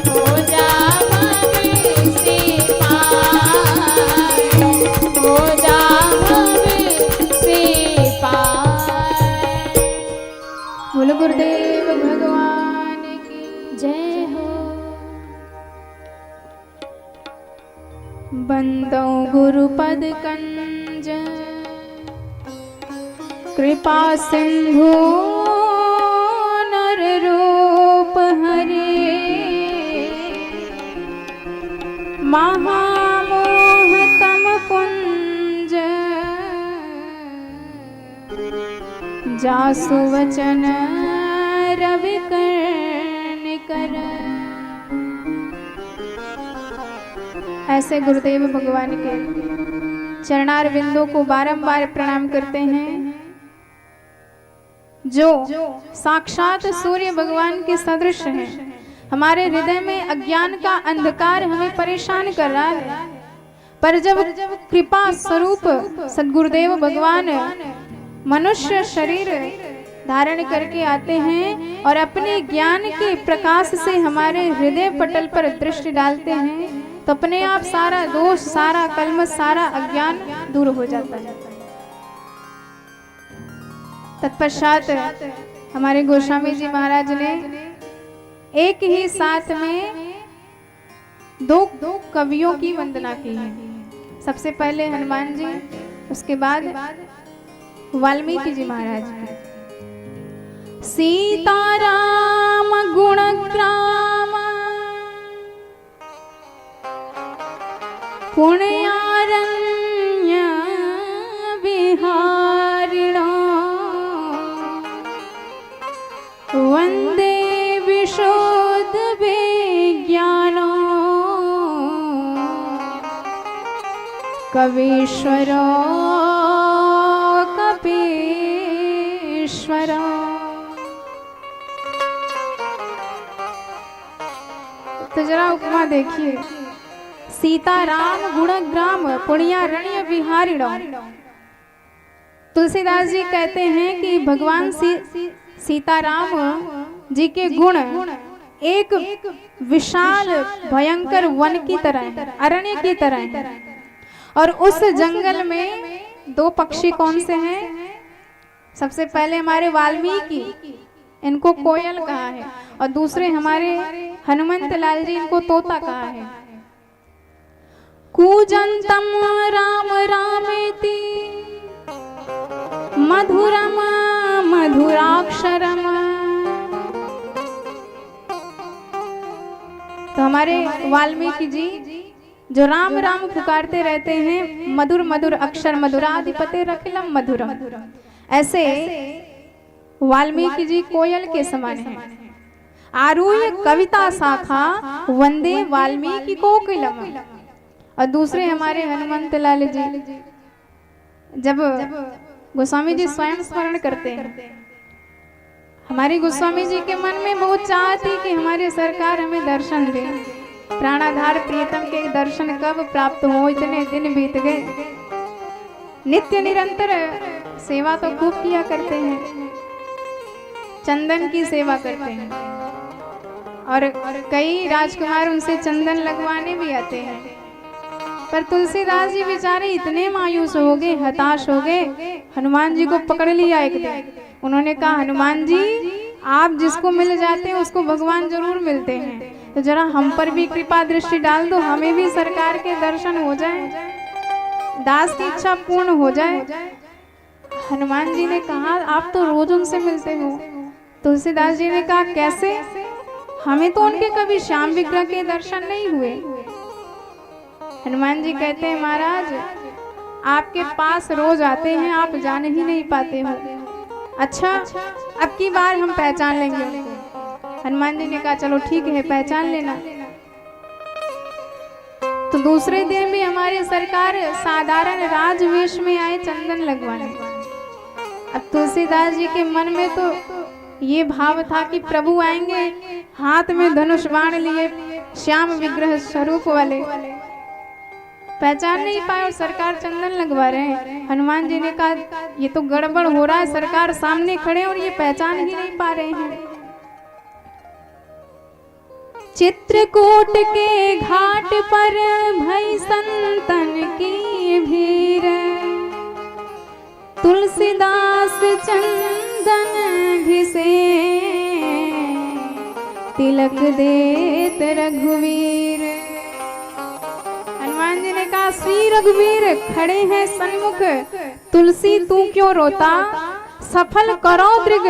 हो जा भव से पार हो जा भव से पार। बोलो गुरुदेव भगवान की जय हो। बंदो गुरुपद कंज कृपा सिंधु नर रूप हरे महामोह तम पुंज जासु वचन रवि कर्ण कर। ऐसे गुरुदेव भगवान के चरणार बिंदु को बारंबार प्रणाम करते हैं जो साक्षात सूर्य भगवान के सदृश हैं। हमारे हृदय में अज्ञान का अंधकार हमें परेशान कर रहा है, पर जब कृपा स्वरूप सद्गुरुदेव भगवान मनुष्य शरीर धारण करके आते हैं और अपने ज्ञान के प्रकाश से हमारे हृदय पटल पर दृष्टि डालते हैं, तो अपने आप सारा दोष, सारा कलमश, सारा अज्ञान दूर हो जाता है। तत्पश्चात हमारे गोस्वामी जी महाराज ने एक ही साथ में दो कवियों की वंदना की है। सबसे पहले हनुमान जी, उसके बाद वाल्मीकि जी महाराज की। सीताराम गुणग्राम पुण्यारण्य विहारिणो वंदे विशोध विज्ञानो कवीश्वरो कपीश्वरो। तो जरा उपमा देखिए, सीताराम गुणग्राम पुण्यारण्य विहारिणो। तुलसीदास जी कहते हैं कि भगवान सीताराम जी के गुण एक विशाल भयंकर वन की तरह है, अरण्य की तरह है। और उस जंगल में दो पक्षी कौन से हैं? सबसे पहले हमारे वाल्मीकि, इनको कोयल कहा है, और दूसरे हमारे हनुमंत लाल जी, इनको तोता कहा है। कूजंतम राम रामेति मधुरम मधुराक्षरम। तो हमारे वाल्मीकि जी जो राम राम पुकारते रहते हैं, मधुर मधुर अक्षर मधुराधिपते रखिलम मधुरम, ऐसे वाल्मीकि जी कोयल के समान हैं। आरूह्य कविता शाखा वंदे वाल्मीकि कोकिलम। और दूसरे हमारे हनुमंत लाल जी, जब गोस्वामी जी स्वयं स्मरण करते हैं, हमारे गोस्वामी जी के मन में बहुत चाह थी कि हमारे सरकार हमें दर्शन दे। प्राणाधार प्रियतम के दर्शन कब प्राप्त हो, इतने दिन बीत गए। नित्य निरंतर सेवा तो खूब किया करते हैं, चंदन की सेवा करते हैं, और कई राजकुमार उनसे चंदन लगवाने भी आते हैं। पर तुलसीदास जी बेचारे इतने मायूस हो गए, हताश हो गए, हनुमान जी को पकड़ लिया एक दिन। उन्होंने कहा, हनुमान जी आप जिसको मिल जाते हैं उसको भगवान जरूर मिलते हैं, तो जरा हम पर भी कृपा दृष्टि डाल दो, हमें भी सरकार के दर्शन हो जाए, दास की इच्छा पूर्ण हो जाए। हनुमान जी ने कहा, आप तो रोज उनसे मिलते हो, तुलसीदास जी ने कहा कैसे? हमें तो उनके कभी श्याम विग्रह के दर्शन नहीं हुए। हनुमान जी कहते हैं महाराज आपके पास रोज आते हैं, आप जान ही नहीं पाते हो। अच्छा अब की बार हम पहचान लेंगे उनको। हनुमान जी ने कहा चलो ठीक है पहचान लेना। तो दूसरे दिन भी हमारे सरकार साधारण राजवेश में आए चंदन लगवाने। अब तुलसीदास जी के मन में तो ये भाव था कि प्रभु आएंगे हाथ में धनुष बाण लिए श्याम विग्रह स्वरूप वाले, पहचान नहीं पाए और सरकार चंदन लगवा रहे हैं। हनुमान जी ने कहा ये तो गड़बड़ हो रहा है, सरकार सामने खड़े और ये पहचान ही नहीं पा रहे हैं। चित्रकूट के घाट पर भई संतन की भीड़, तुलसीदास चंदन घिसे तिलक देत रघुवीर। हनुमान जी ने कहा श्री रघुवीर खड़े हैं सन्मुख, तुलसी तू क्यों रोता, सफल करो दृग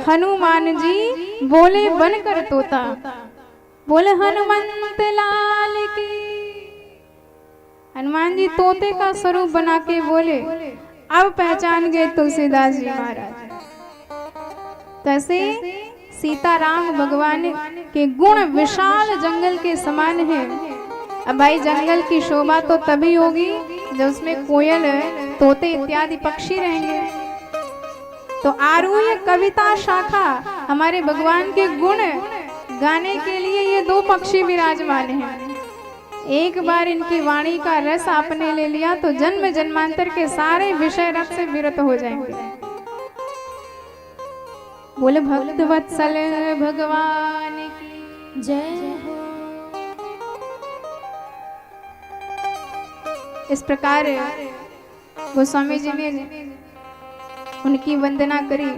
हनुमान जी बोले बनकर तोता। बोले हनुमंत लाल की। हनुमान जी तोते का स्वरूप बना के बोले। अब पहचान गए तुलसीदास जी महाराज। तो ऐसे सीताराम भगवान के गुण विशाल जंगल के समान है। अब भाई जंगल की शोभा तो तभी होगी जब उसमें कोयल तोते इत्यादि पक्षी रहेंगे। तो आरूह्य कविता शाखा हमारे भगवान के गुण गाने के लिए ये दो पक्षी विराजमान हैं। एक बार इनकी वाणी का रस आपने ले लिया तो जन्म जन्मांतर के सारे विषय रस से विरत हो जाएंगे। बोले भक्त वत्सल भगवान की जय हो। इस प्रकार गोस्वामी जी ने उनकी वंदना करी।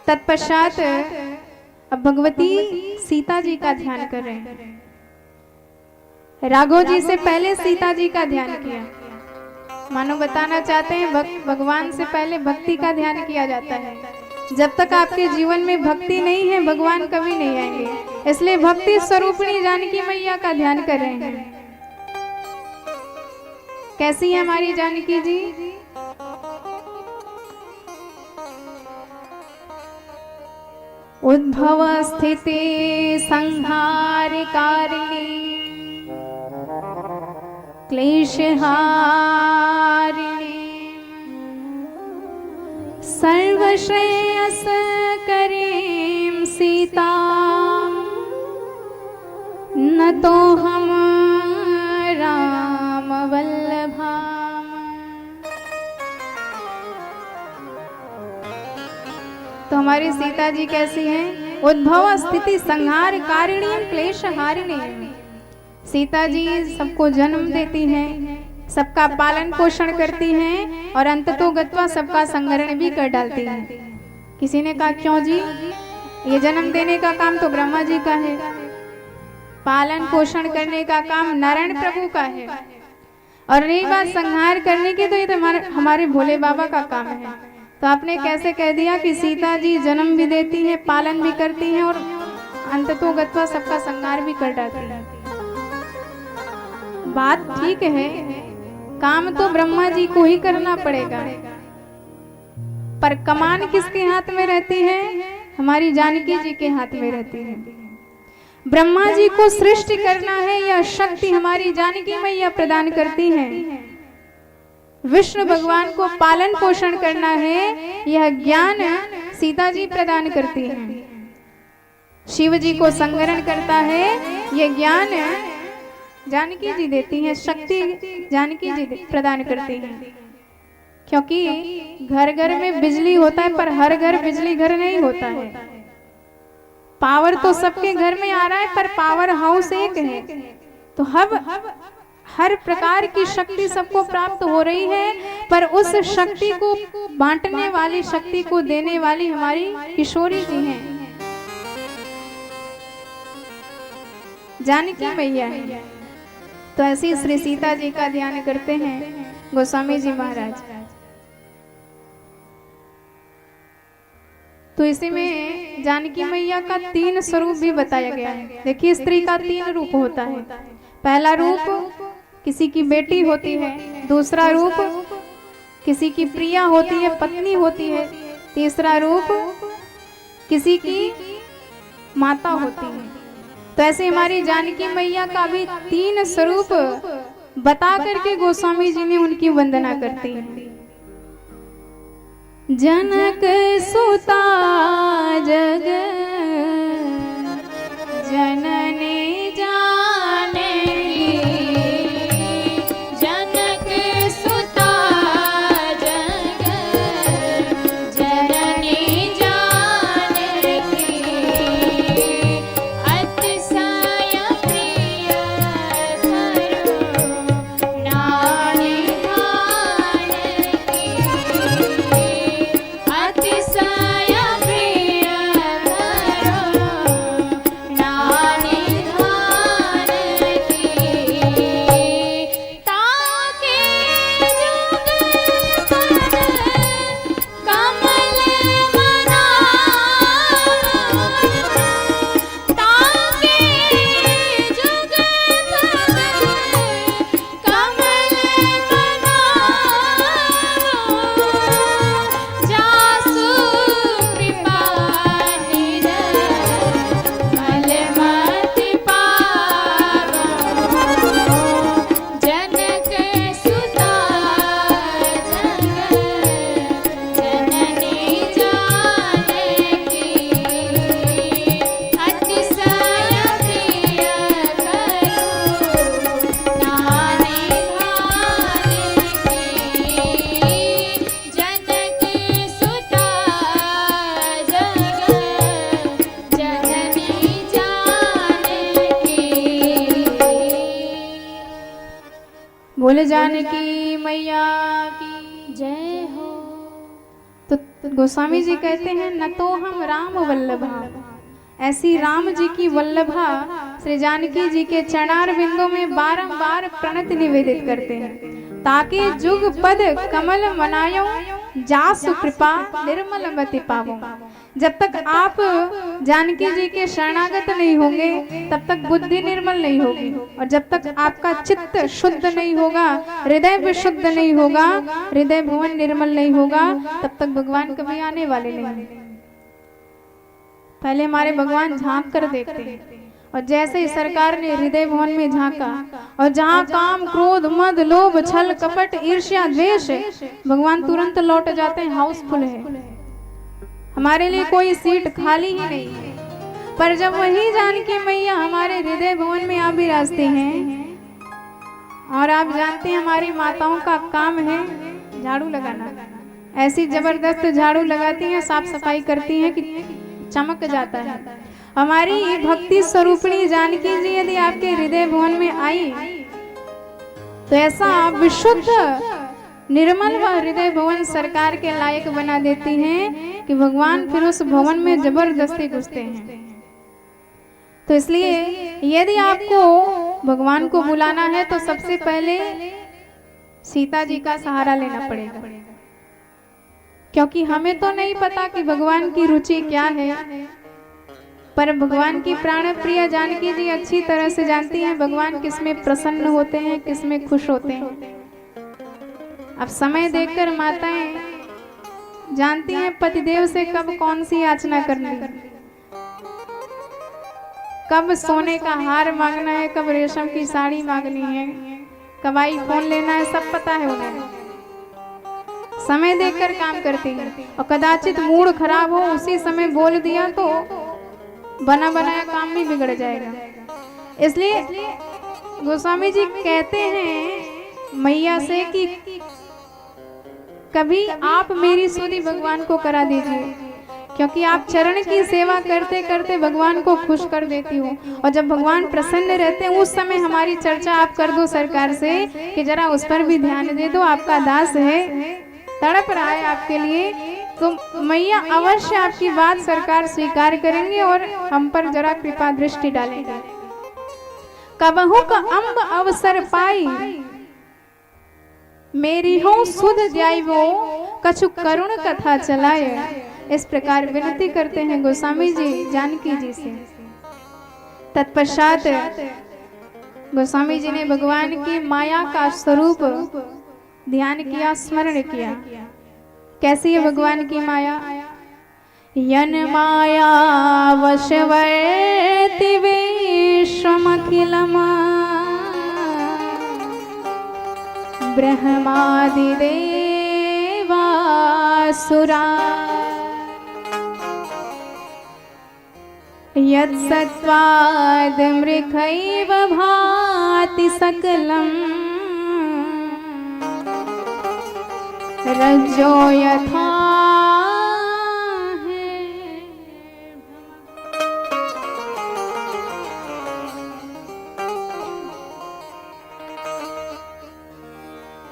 तत्पश्चात अब भगवती सीता जी का ध्यान कर रहे हैं। राघव जी से पहले सीता जी का ध्यान किया। मानो बताना चाहते हैं भगवान से पहले भक्ति का ध्यान किया जाता है। जब तक आपके जीवन में भक्ति नहीं है भगवान कभी नहीं आएंगे। इसलिए भक्ति स्वरूपिणी जानकी मैया का ध्यान कर रहे हैं। कैसी है हमारी जानकी जी? उद्भव स्थिति संहार कारिणी क्लेशहारिणी सर्वश्रेयस करीं सीता न तो हम राम वल्लभा। तो हमारी सीता जी कैसी हैं? उद्भव स्थिति संहार कारिणी क्लेश हारिणी। सीता जी सबको जन्म देती हैं, सबका पालन पोषण करती हैं और अंततोगत्वा सबका संहरण भी कर डालती हैं। किसी ने कहा क्यों जी? ये जन्म देने का काम तो ब्रह्मा जी का है, पालन पोषण करने का काम नारायण प्रभु का है, और रही बात संहार करने की तो ये तो हमारे भोले बाबा का काम है। तो आपने कैसे कह दिया कि सीता जी जन्म भी देती हैं, पालन भी करती हैं और अंततोगत्वा सबका संहार भी कर डालती हैं। बात ठीक है, काम तो ब्रह्मा जी को ही करना पड़ेगा, पर कमान किसके हाथ में रहती है? हमारी जानकी जी के हाथ में रहती है। ब्रह्मा जी को सृष्टि करना है, यह शक्ति हमारी जानकी मैया प्रदान करती हैं। विष्णु भगवान को पालन पोषण करना है, यह ज्ञान सीता जी प्रदान करती हैं। शिव जी को संहरण करता है, यह ज्ञान जानकी जी देती हैं, शक्ति जानकी जी प्रदान करती हैं। क्योंकि घर घर में बिजली होता है पर हर घर बिजली घर नहीं होता है। पावर तो सबके घर में आ रहा है पर पावर हाउस एक है। तो हर प्रकार की शक्ति सबको प्राप्त हो रही है, पर उस शक्ति को बांटने वाली, शक्ति को देने वाली हमारी किशोरी जी हैं, जानकी मैया है। तो ऐसी श्री सीता जी का ध्यान करते हैं गोस्वामी जी महाराज। तो इसी में जानकी मैया का 3 स्वरूप भी बताया गया है। देखिए स्त्री का 3 रूप होता है। पहला रूप किसी की बेटी होती है, दूसरा रूप किसी की प्रिया होती है, पत्नी होती है, तीसरा रूप किसी की माता होती है। तो ऐसे हमारी जानकी मैया का भी 3 स्वरूप बता करके गोस्वामी जी ने उनकी वंदना करती है। जनक सुता जग जननी जानकी, जनक सुता जग जननी जानकी, अतिशय प्रिय करुणानिधान की, अतिशय प्रिय करुणानिधान की, ताके जुग पद कमल मनाओ, ताके जुग पद कमल मनाओ, जासु कृपा निर्मल मति पावो, जनक सुता जग जननी जानकी, अतिशय प्रिय करुणानिधान की, जनक सुता जग जननी जानकी। बोले जानकी मैया की। जय हो। तो गोस्वामी जी कहते हैं न तो हम राम वल्लभा, ऐसी राम जी की वल्लभा श्री जानकी जी के चरणार बिंदों में बारंबार प्रणति निवेदित करते हैं, ताकि जुग पद कमल मनायो जासु कृपा निर्मल मति पावो। जब तक आप जानकी जी के शरणागत नहीं होंगे तब तक बुद्धि निर्मल नहीं होगी, और जब तक आपका चित्त शुद्ध नहीं होगा, हृदय विशुद्ध नहीं होगा, हृदय भुवन निर्मल नहीं होगा, तब तक भगवान कभी आने वाले नहीं। पहले हमारे भगवान झांक कर देखते हैं, और जैसे ही सरकार ने हृदय भवन में झांका, और जहाँ काम क्रोध मद लोभ छल कपट ईर्ष्या द्वेष, भगवान तुरंत लौट जाते हैं, हाउसफुल है, हमारे लिए कोई सीट खाली ही नहीं है। पर जब वही जानकी मैया हमारे हृदय भवन में आ विराजते हैं, और आप जानते हैं हमारी माताओं का काम है झाड़ू लगाना, ऐसी जबरदस्त झाड़ू लगाती हैं, साफ सफाई करती हैं कि चमक जाता है। हमारी भक्ति स्वरूपिणी जानकी जी यदि आपके हृदय भवन में आई तो ऐसा विशुद्ध निर्मल व हृदय भवन सरकार के लायक बना देती हैं कि भगवान फिर उस भवन में जबरदस्ती घुसते हैं। तो इसलिए यदि आपको भगवान को बुलाना है तो सबसे पहले सीता जी का सहारा लेना पड़ेगा, क्योंकि हमें तो नहीं पता कि भगवान की रुचि क्या है, पर भगवान की प्राण प्रिय जानकी जी अच्छी तरह से जानती हैं भगवान किसमें प्रसन्न होते हैं, किसमें खुश होते हैं। अब समय देखकर माताएं जानती हैं पतिदेव से कब कौन सी याचना करनी है, कब सोने का हार मांगना है, कब रेशम की साड़ी मांगनी है, कब आईफोन लेना है, सब पता है उन्हें। समय देखकर काम करती है, और कदाचित मूड खराब हो उसी समय बोल दिया तो बना बनाया काम भी बिगड़ जाएगा। इसलिए गोस्वामी जी कहते हैं मैया से कि कभी आप मेरी सुधि भगवान को करा दीजिए, क्योंकि आप चरण की सेवा करते करते भगवान को खुश कर देती हो, और जब भगवान प्रसन्न रहते हैं उस समय हमारी चर्चा आप कर दो सरकार से कि जरा उस पर भी ध्यान दे दो, आपका दास है, तड़प रहा है आपके लिए। तो मैया अवश्य आपकी बात सरकार स्वीकार करेंगे और हम पर जरा कृपा दृष्टि डालेंगे। कबहु का अम्ब अवसर पाई मेरी हो सुध जाइबो, कछु करुण कथा चलाए, इस प्रकार विनती करते हैं गोस्वामी जी जानकी जी से। तत्पश्चात गोस्वामी जी ने भगवान की माया का स्वरूप ध्यान किया, स्मरण किया। कैसी है भगवान की माया? यन माया वशवर्ति विश्वमखिलम् ब्रह्मादि देवासुरा यत् सत्त्वाद् मृखैव भाति सकलम् रज्जो यथा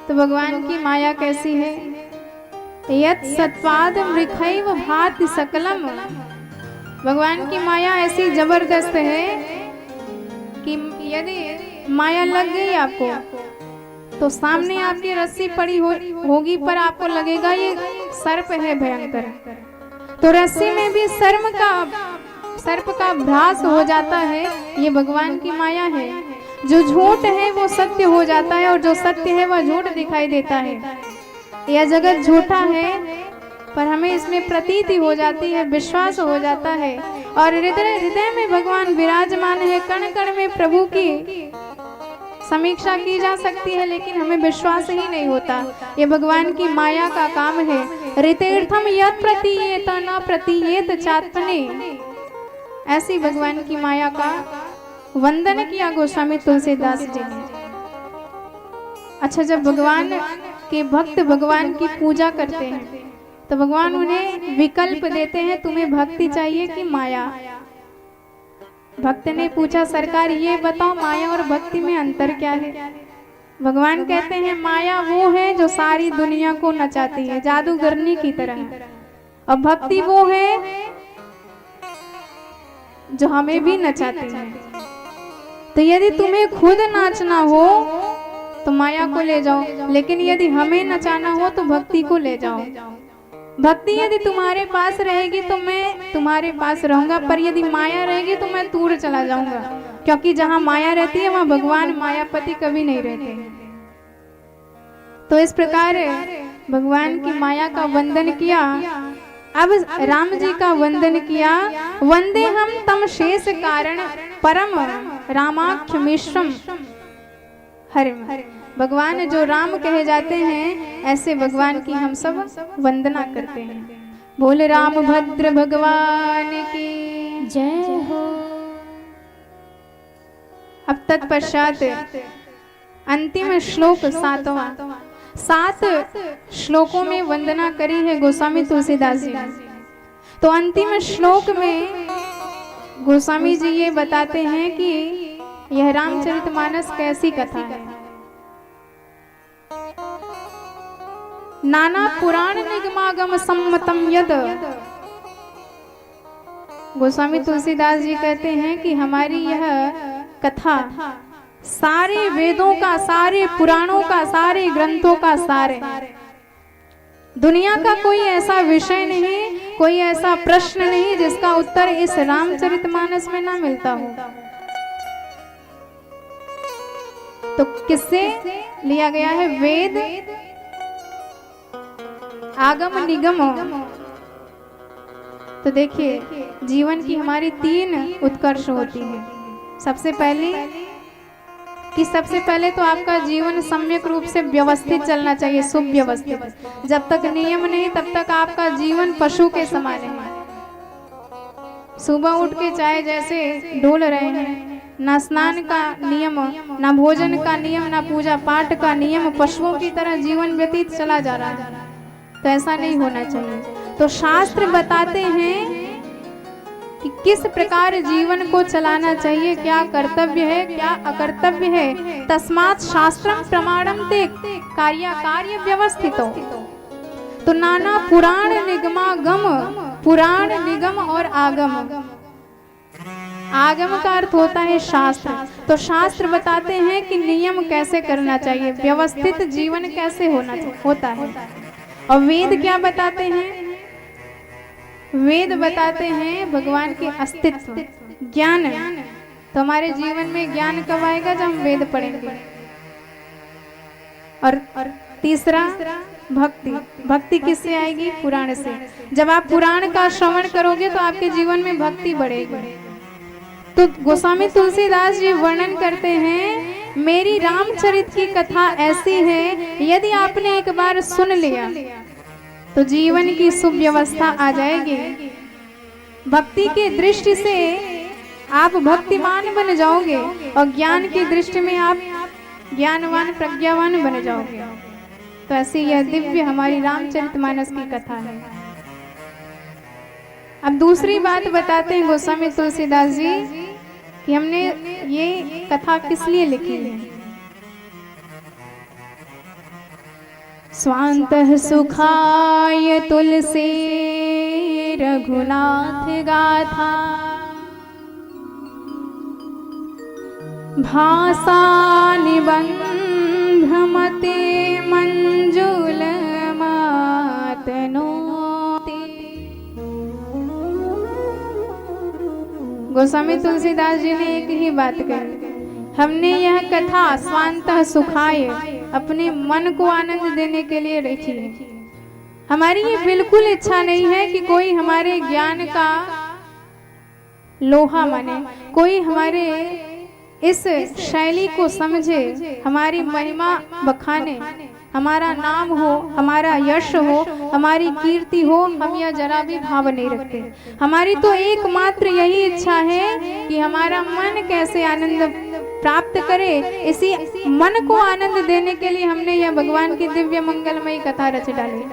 तो भगवान की माया कैसी है? यत् सत्त्वाद् मृखैव भाति सकलम्। भगवान की माया ऐसी जबरदस्त है कि यदि माया लग गई आपको तो सामने आपकी रस्सी पड़ी होगी पर आपको लगेगा ये सर्प है भयंकर। तो रस्सी में भी सर्प का भ्रास हो जाता है। ये भगवान की माया है। जो झूठ है वो सत्य हो जाता है और जो सत्य है वह झूठ दिखाई देता है। यह जगत झूठा है पर हमें इसमें प्रतीति हो जाती है, विश्वास हो जाता है और हृदय में भगवान विराजमान है। कण कण में प्रभु की समीक्षा की जा सकती है लेकिन हमें विश्वास ही नहीं होता। ये भगवान की माया का काम है। ऋतेर्थम यत् प्रतीयेत न प्रतीयेत चात्मने। ऐसी भगवान की माया का वंदन किया गोस्वामी तुलसीदास जी ने। अच्छा, जब भगवान के भक्त भगवान की पूजा करते हैं तो भगवान उन्हें विकल्प देते हैं, तुम्हें भक्ति चाहिए कि माया? भक्त ने पूछा, सरकार ये बताओ माया और भक्ति में अंतर क्या है? भगवान कहते हैं माया वो है जो सारी दुनिया को नचाती है, जादूगरनी की तरह, और भक्ति वो है जो हमें भी नचाती है। तो यदि तुम्हें खुद नाचना हो तो माया को ले जाओ, लेकिन यदि हमें नचाना हो तो भक्ति को ले जाओ। भक्ति यदि तुम्हारे पास रहेगी तो मैं तुम्हारे पास रहूंगा, पर यदि माया रहेगी तो मैं दूर चला जाऊंगा, क्योंकि जहां माया रहती है वहां भगवान मायापति कभी नहीं रहते। तो इस प्रकार भगवान की माया का वंदन किया। अब राम जी का वंदन किया। वंदे हम तम शेष कारण परम रामाख्य मिश्रम हरिम। भगवान जो राम कहे जाते हैं ऐसे भगवान की हम सब वंदना करते हैं। बोल राम भद्र भगवान की जय हो। अब तत्पश्चात अंतिम श्लोक 7वां। 7 श्लोकों में वंदना करी है गोस्वामी तुलसीदास जी ने। तो अंतिम श्लोक में गोस्वामी जी ये बताते हैं कि यह रामचरितमानस कैसी कथा है। नाना पुराण निगमागम सम्मतम यद। गोस्वामी तुलसीदास जी कहते हैं कि हमारी यह कथा सारे वेदों का, सारे पुराणों का, सारे ग्रंथों का सार है। दुनिया का कोई ऐसा विषय नहीं, कोई ऐसा प्रश्न नहीं जिसका उत्तर इस रामचरितमानस में ना मिलता हो। तो किससे लिया गया है? वेद, आगम, निगम। तो देखिए जीवन की हमारी 3 उत्कर्ष होती है। सबसे पहले तो आपका जीवन सम्यक रूप से व्यवस्थित चलना चाहिए, सुव्यवस्थित। जब तक नियम नहीं तब तक आपका जीवन पशु के समान है। सुबह उठ के चाहे जैसे डोल रहे हैं, ना स्नान का नियम, ना भोजन का नियम, ना पूजा पाठ का नियम, पशुओं की तरह जीवन व्यतीत चला जा रहा है। तो ऐसा नहीं होना चाहिए। तो शास्त्र बताते हैं कि किस प्रकार जीवन को चलाना चाहिए, क्या कर्तव्य है, क्या अकर्तव्य है। तस्मात् शास्त्रम प्रमाणम ते कार्य व्यवस्थितो। तो नाना पुराण निगमागम, पुराण, निगम और आगम। आगम का अर्थ होता है शास्त्र। तो शास्त्र बताते हैं कि नियम कैसे करना चाहिए, व्यवस्थित जीवन कैसे होता है। और वेद क्या बताते हैं? वेद बताते हैं भगवान के अस्तित्व, ज्ञान। तो हमारे जीवन में ज्ञान कब आएगा? जब हम वेद पढ़ेंगे। और तीसरा भक्ति। भक्ति किससे आएगी? पुराण से। जब आप पुराण का श्रवण करोगे तो आपके जीवन में भक्ति बढ़ेगी। तो गोस्वामी तुलसीदास जी वर्णन करते हैं, मेरी रामचरित की कथा ऐसी है, यदि आपने एक बार सुन लिया तो जीवन की सुव्यवस्था आ जाएगी। भक्ति की दृष्टि से आप भक्तिमान बन जाओगे और ज्ञान की दृष्टि में आप ज्ञानवान प्रज्ञावान बन जाओगे। तो ऐसी यह दिव्य हमारी रामचरितमानस की कथा है। अब दूसरी बात बताते हैं गोस्वामी तुलसीदास जी कि हमने ये कथा किस लिए लिखी है। स्वान्तः सुखाय तुलसी रघुनाथ गाथा, भाषा निबंधमते मंजुल मातनोति। गोस्वामी तुलसीदास जी ने एक ही बात कही, हमने यह कथा स्वान्तः सुखाय अपने मन को आनंद देने के लिए लिखी है। हमारी ये बिल्कुल इच्छा नहीं है कि कोई हमारे ज्ञान का लोहा माने, कोई हमारे इस शैली को समझे, हमारी महिमा बखाने, हमारा नाम हो, हमारा यश हो, हमारी कीर्ति हो, हम यह जरा भी भाव नहीं रखते। हमारी तो एकमात्र यही इच्छा है कि हमारा मन कैसे आनंद प्राप्त करे। इसी मन को आनंद देने के लिए हमने यह भगवान की दिव्य मंगलमयी कथा रच डाली।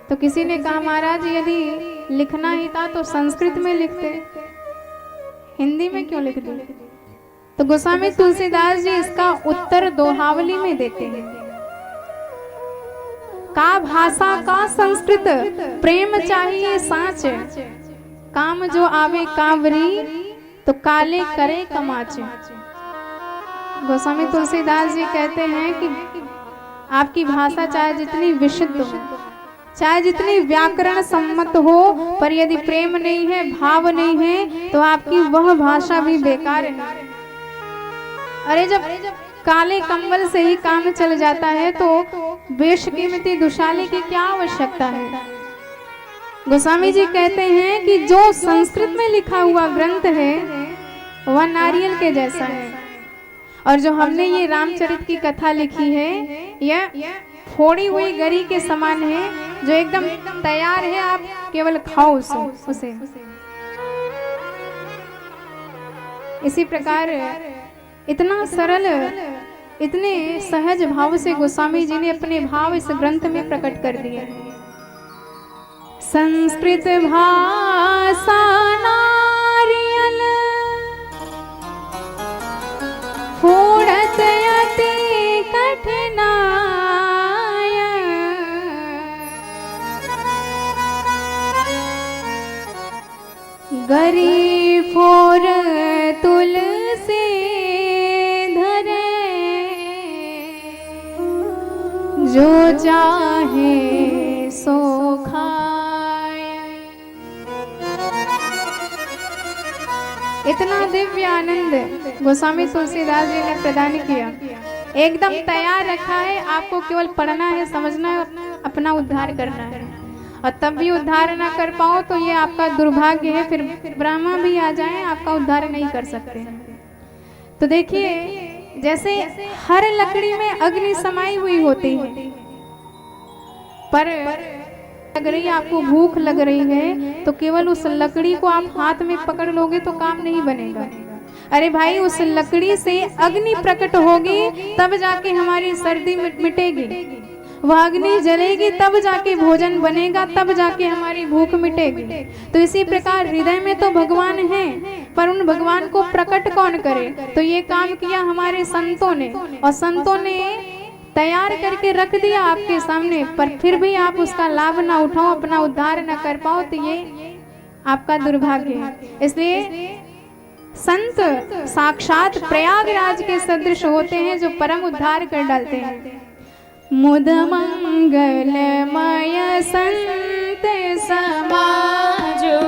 तो किसी ने कहा, महाराज यदि लिखना ही था तो संस्कृत में लिखते, हिंदी में क्यों लिख दी? तो गोस्वामी तुलसीदास जी इसका उत्तर दोहावली में देते हैं। का भाषा का संस्कृत, प्रेम चाहिए साँच, काम जो आवे कांवरी तो काले करे कमाच। गोस्वामी तुलसीदास जी कहते हैं कि आपकी भाषा चाहे जितनी विशुद्ध हो, चाहे जितनी व्याकरण सम्मत हो, पर यदि प्रेम नहीं है, भाव नहीं है, तो आपकी वह भाषा भी बेकार है। अरे जब काले कंबल से ही काम चल जाता है तो बेशकीमती दुशाली की क्या आवश्यकता है। गोस्वामी जी कहते हैं कि जो संस्कृत में लिखा हुआ ग्रंथ है वह नारियल के जैसा है, और जो हमने ये रामचरित की कथा लिखी है यह फोड़ी हुई गरी के समान है, जो एकदम तैयार है, आप केवल खाओ उसे। इसी प्रकार इतना सरल, इतने सहज भाव से गोस्वामी जी ने अपने भाव इस ग्रंथ में प्रकट कर दिए। संस्कृत भाषा नारियल फोड़त अति कठिनाय, गरी फोर तुलसी धरे, जो चाहे सो खाए। इतना दिव्य आनंद गोस्वामी तुलसीदास जी ने प्रदान किया, एकदम तैयार रखा है। आपको केवल पढ़ना है, समझना है, अपना उद्धार करना है। और तब भी उद्धार ना कर पाओ तो ये आपका दुर्भाग्य है, फिर ब्रह्मा भी आ जाए आपका उद्धार नहीं कर सकते। तो देखिए, जैसे हर लकड़ी में अग्नि समाई हुई होती है, पर लग रही आपको भूख लग रही है तो केवल उस लकड़ी को आप हाथ में पकड़ लोगे तो काम नहीं बनेगा। अरे भाई, उस लकड़ी से अग्नि प्रकट होगी तब जाके हमारी सर्दी मिटेगी, वह अग्नि जलेगी तब जाके भोजन बनेगा, तब जाके हमारी भूख मिटेगी। तो इसी प्रकार हृदय में तो भगवान है, पर उन भगवान को प्रकट कौन करे? तो ये काम किया हमारे संतों ने, और संतों ने तैयार करके रख दिया आपके सामने, पर फिर भी आप उसका लाभ ना उठाओ, अपना उद्धार ना कर पाओ, तो ये आपका दुर्भाग्य है। इसलिए संत साक्षात प्रयागराज के सदृश होते हैं, जो परम उद्धार कर डालते हैं। मुद मंगलमय संत समाजो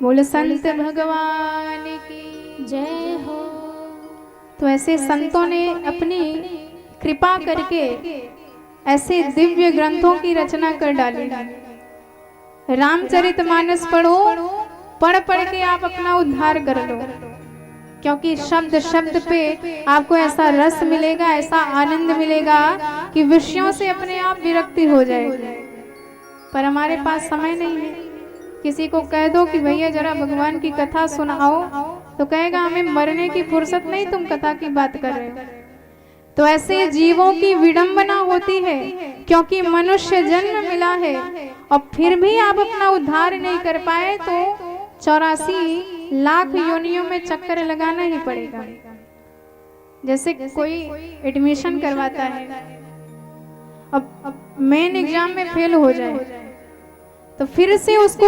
बोल संत भगवान की जय हो। तो ऐसे संतों ने अपनी कृपा करके ऐसे दिव्य ग्रंथों की रचना कर डाली। रामचरितमानस पढ़ो, पढ़ पढ़ के आप अपना उद्धार कर लो, क्योंकि शब्द शब्द पे आपको ऐसा रस मिलेगा, ऐसा आनंद मिलेगा कि विषयों से अपने आप विरक्ति हो जाएगी। पर हमारे पास समय नहीं है। किसी को कह दो कि भैया जरा भगवान की कथा सुनाओ, तो कहेगा हमें मरने की फुर्सत नहीं, तुम कथा की बात कर रहे हो। तो ऐसे जीवों की विडंबना होती है, क्योंकि मनुष्य जन्म मिला है और फिर भी आप अपना उद्धार नहीं कर पाए तो 84 लाख योनियों में चक्कर लगाना ही पड़ेगा। जैसे कोई एडमिशन करवाता है, अब मेन एग्जाम में फेल हो जाए तो फिर से उसको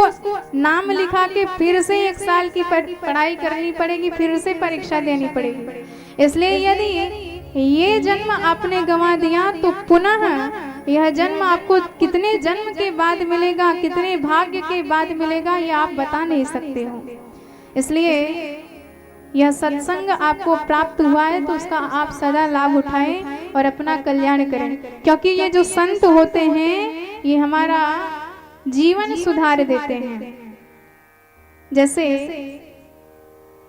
नाम लिखा के फिर से 1 साल की पढ़ाई करनी पड़ेगी, फिर से परीक्षा देनी पड़ेगी। इसलिए यदि ये जन्म आपने गंवा दिया तो पुनः यह जन्म आपको कितने जन्म के बाद मिलेगा, कितने भाग्य के बाद मिलेगा, ये आप बता नहीं सकते हो। इसलिए यह सत्संग आपको प्राप्त हुआ है तो उसका आप सदा लाभ उठाएं और अपना कल्याण करें, क्योंकि ये जो संत होते हैं ये हमारा जीवन सुधार देते हैं। जैसे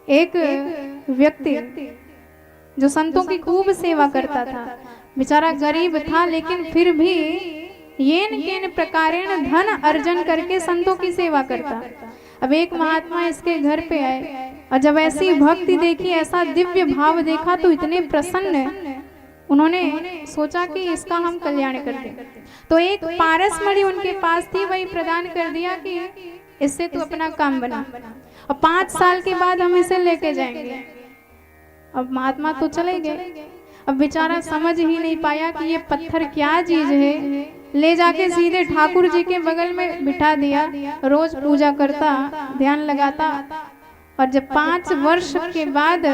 एक व्यक्ति जो संतों की खूब सेवा करता था, बेचारा गरीब था, लेकिन फिर भी येन केन प्रकारेण धन अर्जन करके संतों की सेवा करता। अब एक महात्मा इसके घर पे आए और जब ऐसी भक्ति देखी, ऐसा दिव्य भाव देखा तो इतने प्रसन्न, उन्होंने सोचा कि इसका हम कल्याण कर दें। तो एक पारस मणि उनके पास थी, वही प्रदान कर दिया कि इससे तू अपना काम बना और 5 साल के बाद हम इसे लेके जाएंगे। अब महात्मा तो चले गए। अब बेचारा समझ ही नहीं पाया कि ये पत्थर क्या चीज है। ले जाके सीधे ठाकुर जी के बगल में बिठा दिया, रोज पूजा करता, ध्यान लगाता। और जब 5 वर्ष के बाद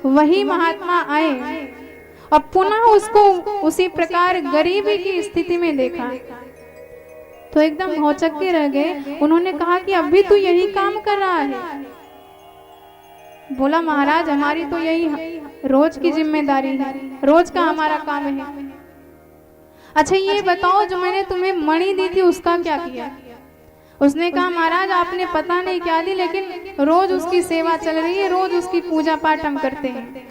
वही महात्मा आए और पुनः उसको उसी प्रकार गरीबी की स्थिति में देखा तो एकदम भौचक्के रह गए। उन्होंने कहा कि अभी तू यही काम कर रहा है। बोला महाराज हमारी तो यही रोज की जिम्मेदारी है, रोज का हमारा काम है। अच्छा ये बताओ जो मैंने तुम्हें मणि दी थी उसका क्या किया? उसने कहा महाराज आपने पता नहीं क्या दी, लेकिन रोज उसकी सेवा चल रही है, रोज उसकी पूजा पाठ हम करते हैं,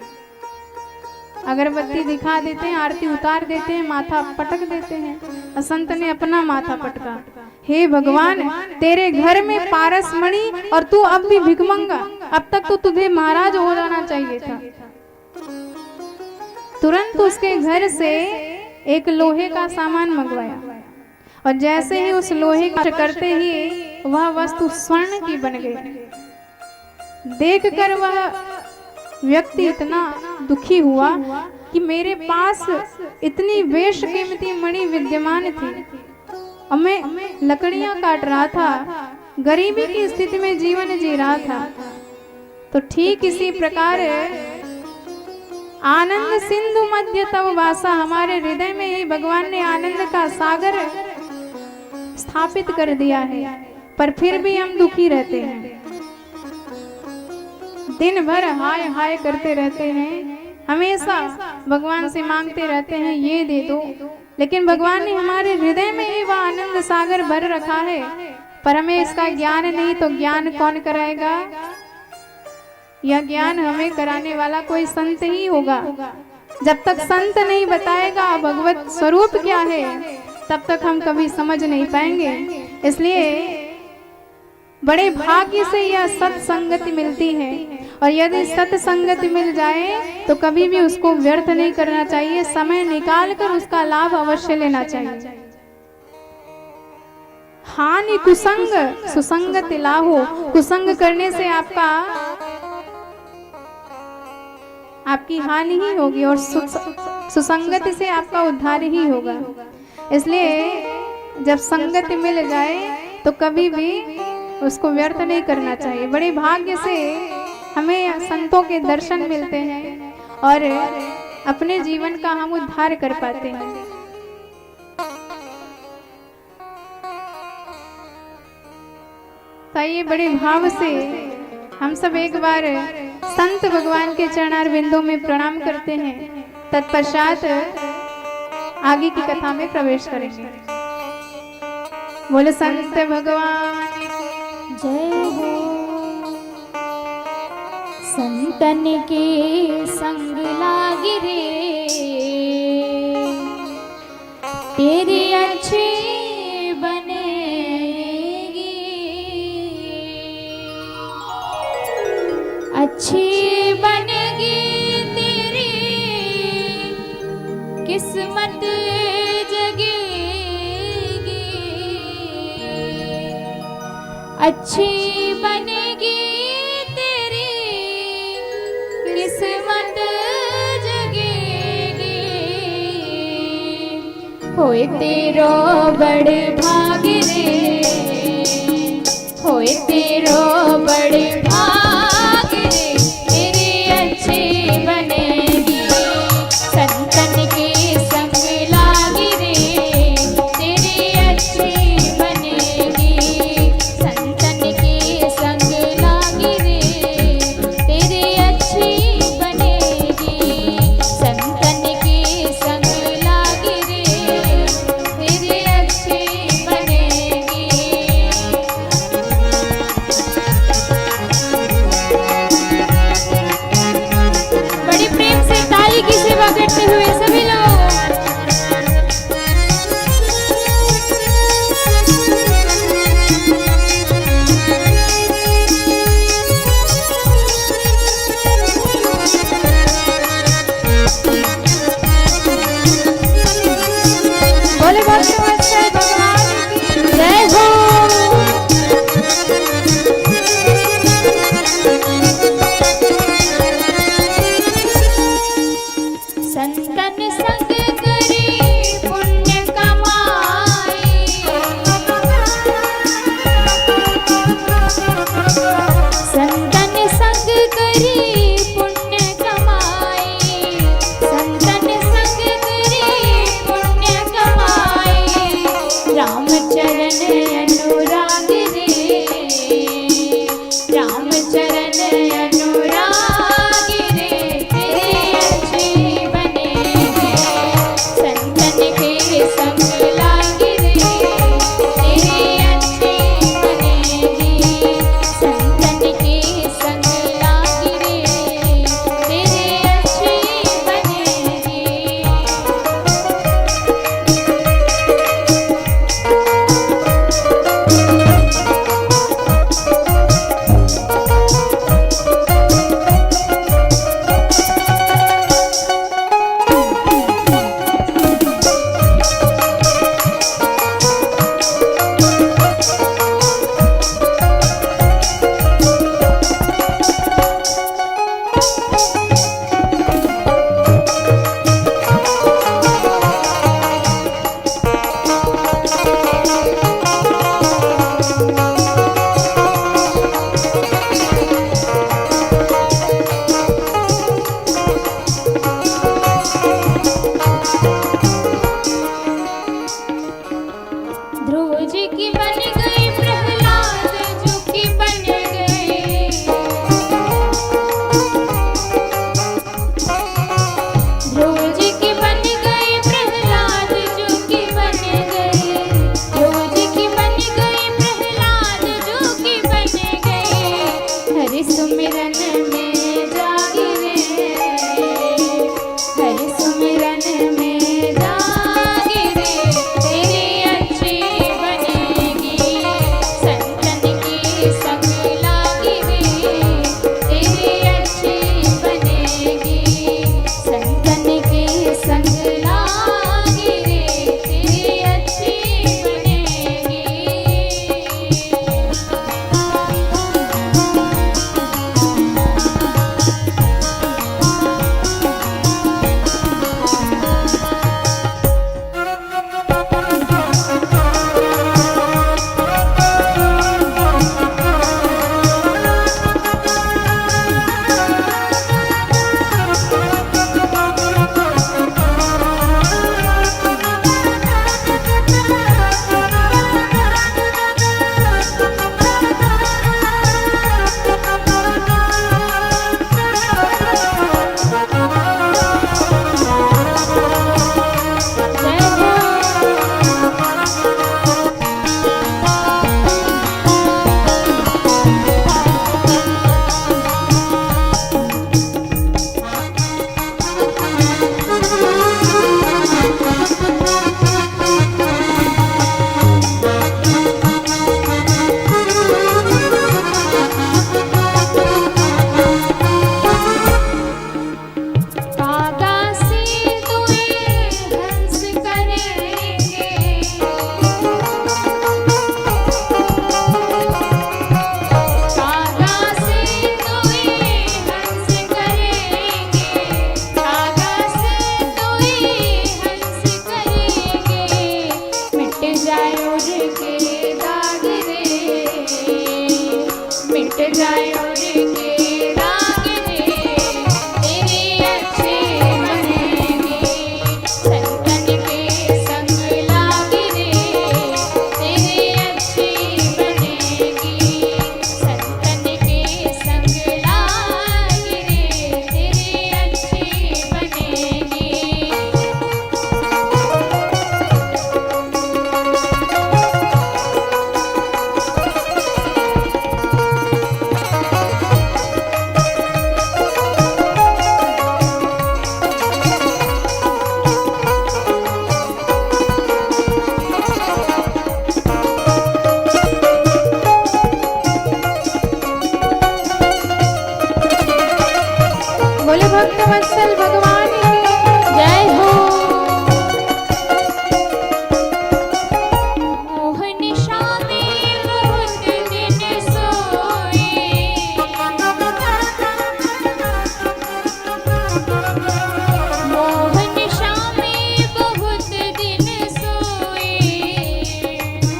अगरबत्ती दिखा देते हैं, आरती उतार देते हैं, माथा पटक देते हैं। संत ने अपना माथा पटका, हे भगवान तेरे घर में पारस मणि और तू अब भी भिखमंगा, अब तक तो तुझे महाराज हो जाना चाहिए था। तुरंत उसके घर से एक लोहे का सामान मंगवाया और जैसे ही उस लोहे का करते ही वह वस्तु स्वर्ण की बन गई। देखकर वह व्यक्ति इतना दुखी हुआ कि मेरे पास इतनी बेशकीमती मणि विद्यमान थी और मैं लकड़ियां काट रहा था, गरीबी की स्थिति में जीवन जी रहा था। तो ठीक इसी प्रकार आनंद सिंधु मध्य तव वासा, हमारे हृदय में ही भगवान ने आनंद का सागर स्थापित कर दिया है, पर फिर भी हम दुखी रहते हैं, दिन भर हाय हाय करते रहते हैं, हमेशा भगवान से मांगते रहते हैं ये दे दो। लेकिन भगवान ने हमारे हृदय में ही वह आनंद सागर भर रखा है, पर हमें इसका ज्ञान नहीं, तो ज्ञान कौन कराएगा? यह ज्ञान हमें कराने वाला कोई संत ही होगा। जब तक संत नहीं बताएगा भगवत स्वरूप क्या है, तब तक हम कभी समझ नहीं पाएंगे। इसलिए बड़े भाग्य से यह सत्संगति मिलती है, और यदि सत्संगति मिल जाए तो कभी भी उसको व्यर्थ नहीं करना चाहिए, समय निकाल कर उसका लाभ अवश्य लेना चाहिए। हानि कुसंग सुसंगत लाहो, कुसंग करने से आपकी हानि ही होगी और सुसंगति से आपका उद्धार ही होगा। इसलिए जब संगति मिल जाए तो कभी भी उसको व्यर्थ नहीं करना चाहिए। बड़े भाग्य से हमें संतों के दर्शन मिलते हैं और अपने जीवन का हम उद्धार कर पाते हैं। ताइए बड़े भाव से हम सब एक बार संत भगवान के चरणार बिंदु में प्रणाम करते हैं। तत्पश्चात आगे की कथा में प्रवेश करेंगे। बोले संत भगवान जय हो। संतन के संग लागी रे, तेरे अच्छे बनेगी, अच्छी बनेगी तेरी किस्मत जगेगी, अच्छी बनेगी तेरी किस्मत जगेगी। होए तेरो बड़ भाग रे, होए तेरो बड़ भाग रे, तेरी अच्छी बनेगी। संतन के संग लागी रे, तेरी अच्छी बनेगी। संतन के संग लागी रे, तेरी अच्छी बनेगी। संतन के संग लागी रे, तेरी अच्छी बनेगी। मिट जाए और के राग रे तेरी अच्छी बनेगी संतन के संग लागी रे तेरी अच्छी बनेगी संतन के संग लागी रे तेरी अच्छी बनेगी। बोले भक्त वत्सल भगवान की जय हो। मोहन शामी बहुत दिन सोए मोहन शामी बहुत दिन सोए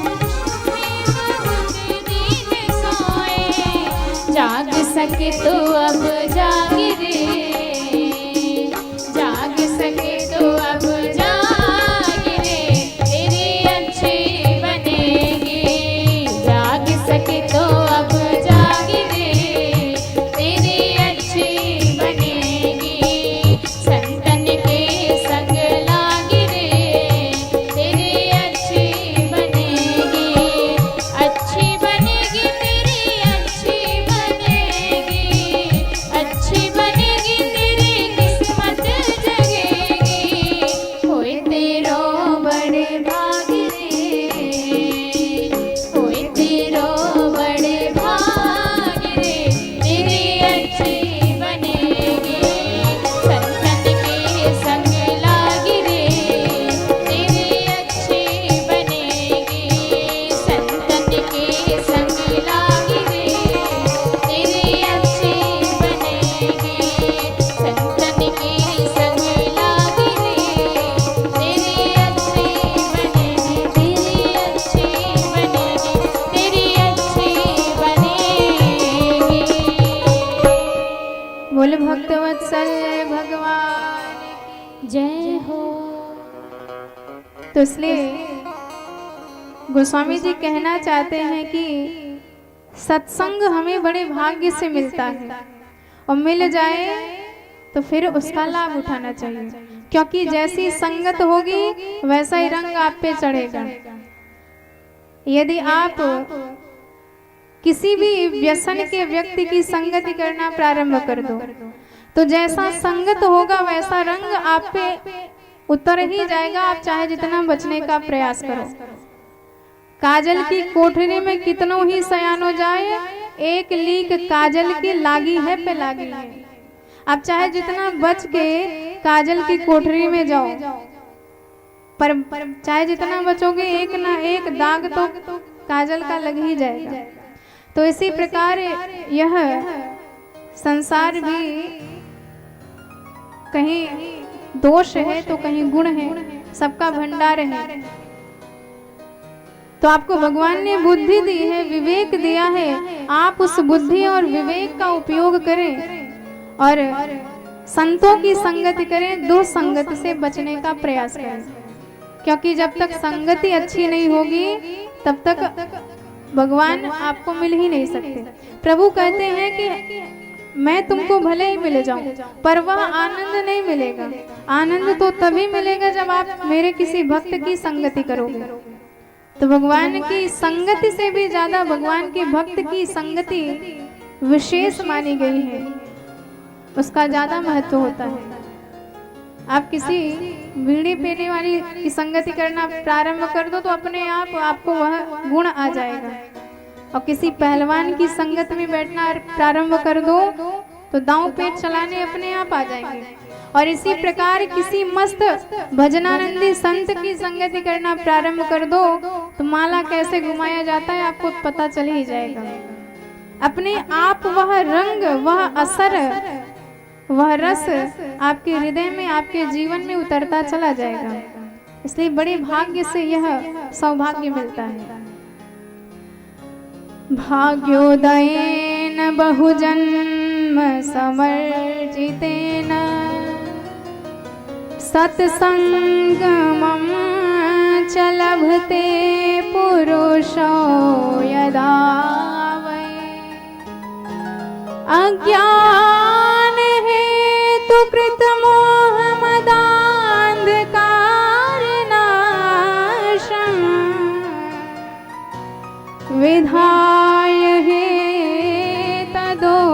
बहुत दिन सोए जाग सके तो अब जाग रे जाग सके तो अब जाग रे तेरी अच्छी बनेगी जाग सके तो अब जाग रे तेरी अच्छी बनेगी संतन के संग लागी रे तेरी अच्छी बनेगी तेरी अच्छी बनेगी अच्छी बनेगी तेरी किस्मत जगेगी होए तेरो बड़े भाग रे होए तेरो बड़े भाग रे तेरी अच्छी बनेगी संतन के संग लागी रे तेरी अच्छी बनेगी संतन के संग लागी रे तेरी अच्छी बनेगी संतन के संग लागी रे तेरी अच्छी बनेगी तेरी अच्छी बनेगी तेरी अच्छी बनेगी। बोले भक्त वत्सल भगवान की जय हो। तो इसलिए गोस्वामी जी कहना चाहते हैं कि सत्संग हमें बड़े भाग्य से मिलता है और मिल जाए तो फिर उसका लाभ उठाना चाहिए, क्योंकि जैसी संगत होगी वैसा ही रंग आप पे चढ़ेगा। यदि आप किसी भी व्यसन के व्यक्ति की संगति करना प्रारंभ कर दो तो जैसा संगत होगा वैसा रंग आप पे उतर ही जाएगा, आप चाहे जितना बचने का प्रयास करो। काजल की कोठरी में कितनों ही सयान हो जाए, एक लीक काजल की लागी है पे लागी है। आप चाहे जितना बच के काजल की कोठरी में जाओ, पर चाहे जितना बचोगे एक ना एक दाग तो काजल का लग ही जाएगा। तो इसी प्रकार यह संसार भी कहीं दोष है तो कहीं गुण है, सबका भंडार है। तो आपको भगवान ने बुद्धि दी है, विवेक दिया है, आप उस बुद्धि और विवेक का उपयोग करें और संतों की संगति करें, दुसंगत से बचने का प्रयास करें। क्योंकि जब तक संगति अच्छी नहीं होगी तब तक भगवान आपको मिल ही नहीं सकते। प्रभु कहते हैं कि मैं तुमको भले ही मिल जाऊं पर वह आनंद नहीं मिलेगा। आनंद तो तभी मिलेगा जब आप मेरे किसी भक्त की संगति करोगे। तो भगवान की संगति से भी ज्यादा भगवान के भक्त की संगति विशेष मानी गई है, उसका ज्यादा महत्व होता है। आप किसी बीड़ी पीने वाली की संगति करना प्रारंभ कर दो तो अपने आप आपको वह गुण आ जाएगा, और किसी पहलवान की संगत में बैठना प्रारंभ कर दो तो दांव पेच चलाने अपने आप आ जाएंगे। और इसी प्रकार किसी मस्त भजनानंदी संत की संगति करना प्रारंभ कर दो तो माला कैसे घुमाया जाता है आपको पता चल ही जाएगा। अपने आप वह रंग, वह असर, वह रस आपके हृदय में, आपके जीवन में उतरता चला जाएगा। इसलिए बड़े भाग्य से यह सौभाग्य मिलता है। भाग्योदयेन बहुजन्म समर्जितेन सत्संगमं च लभते पुरुषो यदा वै अज्ञान हेतु कृत मोह मदान्धकारनाशं विधाय हे तदोदयते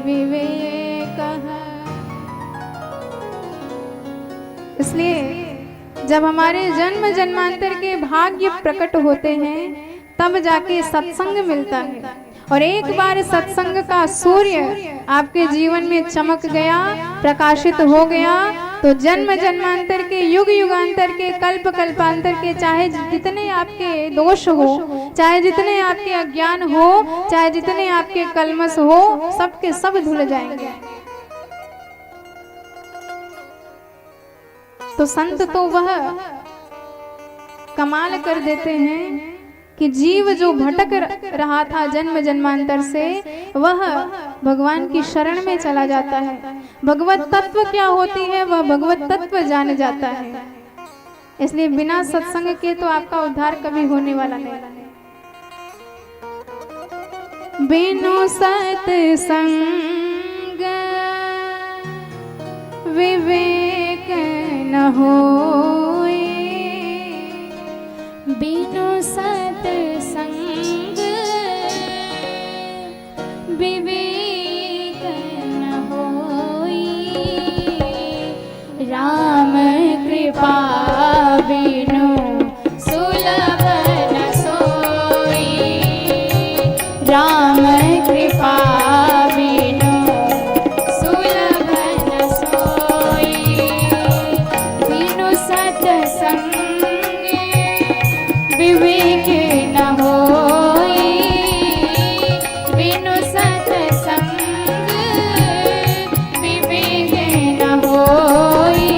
विवेकः। इसलिए जब हमारे जन्म जन्मांतर के भाग्य प्रकट होते हैं तब जाके सत्संग मिलता है। और एक बार सत्संग का सूर्य आपके जीवन में चमक गया, प्रकाशित हो गया, तो जन्म जन्मांतर के युग युगांतर के कल्प कल्पांतर के चाहे जितने आपके दोष हो, चाहे जितने आपके अज्ञान हो, चाहे जितने आपके कलमश हो, सबके सब धुल जाएंगे। तो संत तो वह कमाल कर देते हैं कि जीव जो भटक रहा था जन्म जन्मांतर से, वह भगवान की शरण में चला जाता है। भगवत तत्व क्या होती है वह भगवत तत्व जान जाता है। इसलिए बिना सत्संग के तो आपका उद्धार कभी होने वाला नहीं। बिनु सत्संग विवेक न होए, बिनु सत्संग विवेक न होई, राम कृपा बिनु सुलभ न सोई, राम कृपा बिनु सुलभ न सोई, बिनु सत्संग विवेक न होई, बिनु सत्संग विवेक न होई,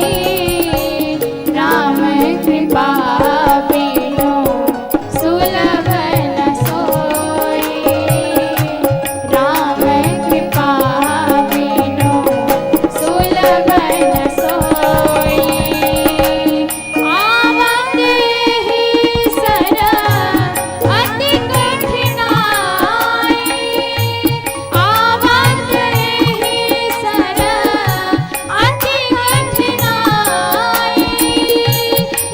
राम कृपा बिनु सुलभ न सोई, राम कृपा बिनु सुलभ न सोई। आवत ही सर अति कठिनाई, आवत ही सर अति कठिनाई,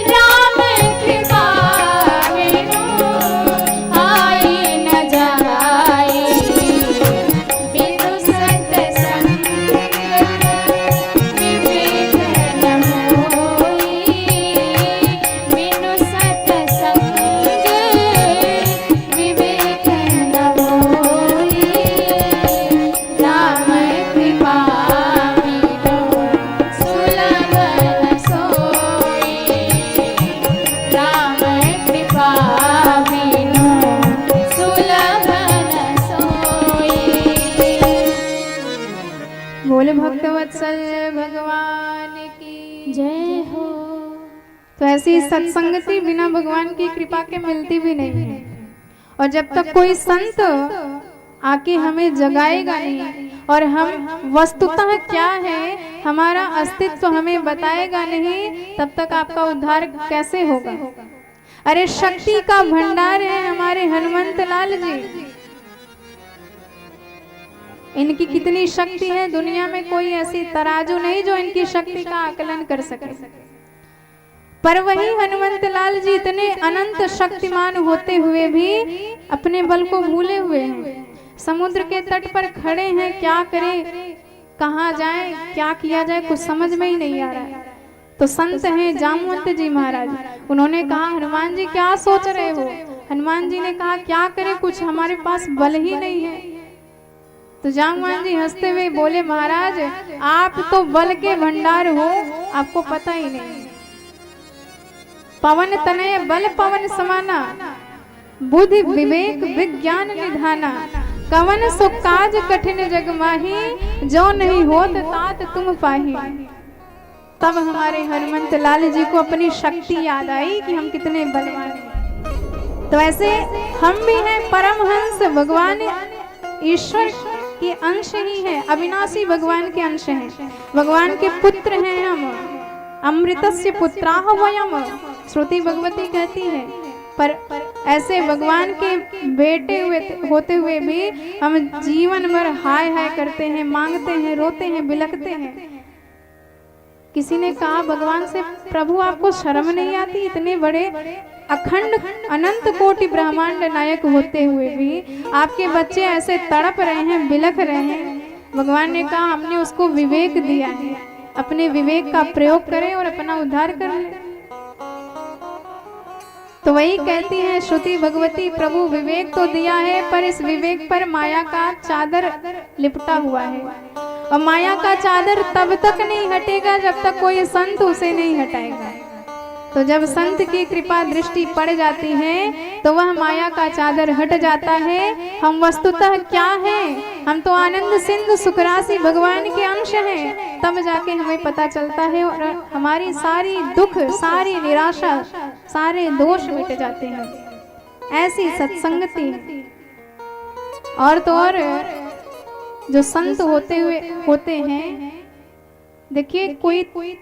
राम कृपा बिनु आई न जाई, बिनु सत्संग विवेक न होई, बिनु सत्संग विवेक न होई, राम कृपा बिनु सुलभ न सोई, राम कृपा बिनु सुलभ न सोई। बोले भक्तवत्सल भगवान की जय हो। तो ऐसी सत्संगति बिना भगवान की कृपा के मिलती भी नहीं है। और जब तक कोई संत आके हमें जगाएगा नहीं और हम वस्तुतः क्या है हमारा अस्तित्व हमें बताएगा नहीं, तब तक आपका उद्धार कैसे होगा। अरे शक्ति का भंडार है हमारे हनुमंत लाल जी। इनकी कितनी शक्ति है, दुनिया में कोई ऐसी तराजू नहीं जो इनकी शक्ति का आकलन कर सके। पर वही हनुमंत लाल जी इतने अनंत शक्तिमान होते हुए भी अपने बल को भूले हुए हैं। समुद्र के तट पर खड़े हैं, क्या करें, कहाँ जाएं, क्या किया जाए, कुछ समझ में ही नहीं आ रहा है। तो संत हैं जामवंत जी महाराज, उन्होंने कहा हनुमान जी क्या सोच रहे हो। हनुमान जी ने कहा क्या करें, कुछ हमारे पास बल ही नहीं है। तो जामवान जी हंसते हुए बोले महाराज आप तो बल के भंडार हो, आपको पता ही नहीं। पवन तनय बल पवन समाना, बुद्धि विवेक विज्ञान निधाना, कवन सो काज कठिन जग माही, जो नहीं होत तात तुम पाही। तब हमारे हनुमंत लाल जी को अपनी शक्ति याद आई कि हम कितने बलवान हैं। तो ऐसे हम भी हैं परमहंस, भगवान ईश्वर के अंश ही हैं, अविनाशी भगवान के अंश हैं, भगवान के पुत्र हैं हम। अमृतस्य पुत्राः वयम्, श्रुति भगवती कहती है। पर ऐसे भगवान के बेटे होते हुए भी हम जीवन भर हाय हाय करते हैं, मांगते हैं, रोते हैं, बिलखते हैं। किसी ने कहा भगवान से, प्रभु आपको शर्म नहीं आती? इतने बड़े अखंड अनंत कोटि ब्रह्मांड नायक होते हुए भी आपके बच्चे ऐसे तड़प रहे हैं, बिलख रहे हैं। भगवान ने कहा हमने उसको विवेक दिया है, अपने विवेक का प्रयोग करें और अपना उद्धार कर ले। तो वही कहती है श्रुति भगवती, प्रभु विवेक तो दिया है पर इस विवेक पर माया का चादर लिपटा हुआ है, और माया का चादर तब तक नहीं हटेगा जब तक कोई संत उसे नहीं हटाएगा। तो जब संत की कृपा दृष्टि पड़ जाती है तो वह माया का चादर हट जाता है। हम वस्तुतः क्या हैं? हम तो आनंद सिंधु सुखराशि भगवान के अंश हैं। तब जाके हमें पता चलता है और हमारी सारी दुख, सारी निराशा, सारे दोष मिट जाते हैं। ऐसी सत्संगति। और तो और जो संत होते हैं, देखिए कोई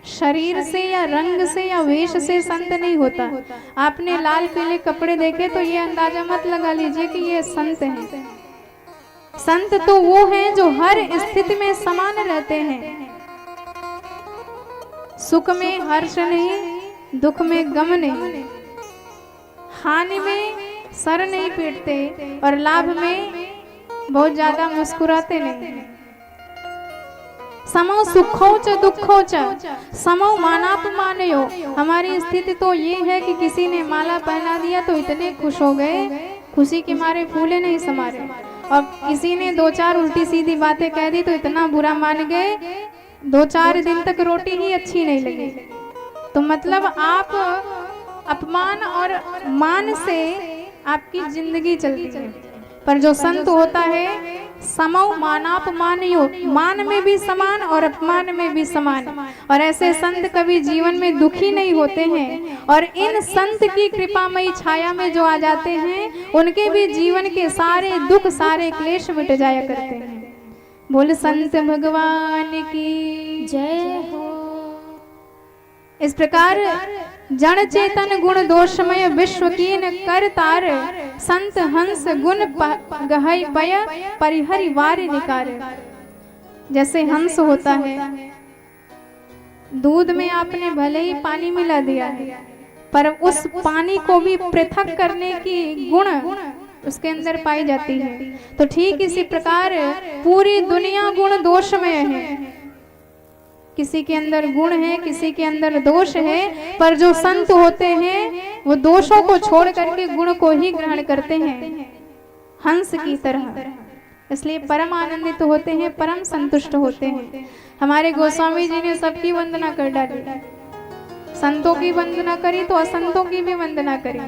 शरीर से या रंग से या वेश से संत नहीं होता। आपने लाल पीले कपड़े देखे तो ये अंदाजा मत लगा लीजिए कि ये संत हैं। संत तो वो हैं जो हर स्थिति में समान रहते हैं। सुख में हर्ष नहीं, दुख में गम नहीं, हानि में सर नहीं पीटते और लाभ में बहुत ज्यादा मुस्कुराते नहीं। समो सुखो च दुखो च समो मानापमानयो। हमारी स्थिति तो ये है कि किसी ने माला पहना दिया तो इतने खुश हो गए, खुशी के मारे फूले नहीं समारे, और किसी ने दो चार उल्टी सीधी बातें कह दी तो इतना बुरा मान गए, 2-4 दिन तक रोटी ही अच्छी नहीं लगी। तो मतलब आप अपमान और मान से आपकी जिंदगी चलती है। पर जो संत होता है समो मानापमानयो, मान में भी समान और अपमान में भी समान। और ऐसे संत कभी जीवन में दुखी नहीं होते हैं, और इन संत की कृपामयी छाया में जो आ जाते हैं उनके भी जीवन के सारे दुख, सारे क्लेश मिट जाया करते हैं। बोल संत भगवान की जय हो। इस प्रकार जड़ चेतन गुण दोषमय विश्व कीन कर तार, संत हंस गुण गहई पय परिहरि वार निकार। जैसे हंस होता है, दूध में आपने भले ही पानी मिला दिया है, पर उस पानी को भी पृथक करने की गुण उसके अंदर पाई जाती है। तो ठीक इसी प्रकार पूरी दुनिया गुण दोषमय है। किसी के अंदर गुण है, किसी के अंदर दोष है, पर जो संत होते हैं वो दोषों को छोड़ करके गुण को ही ग्रहण करते हैं, हंस की तरह। इसलिए परम आनंदित होते हैं, परम संतुष्ट होते हैं। हमारे गोस्वामी जी ने सबकी वंदना कर डाली। संतों की वंदना करी तो असंतों की भी वंदना करी।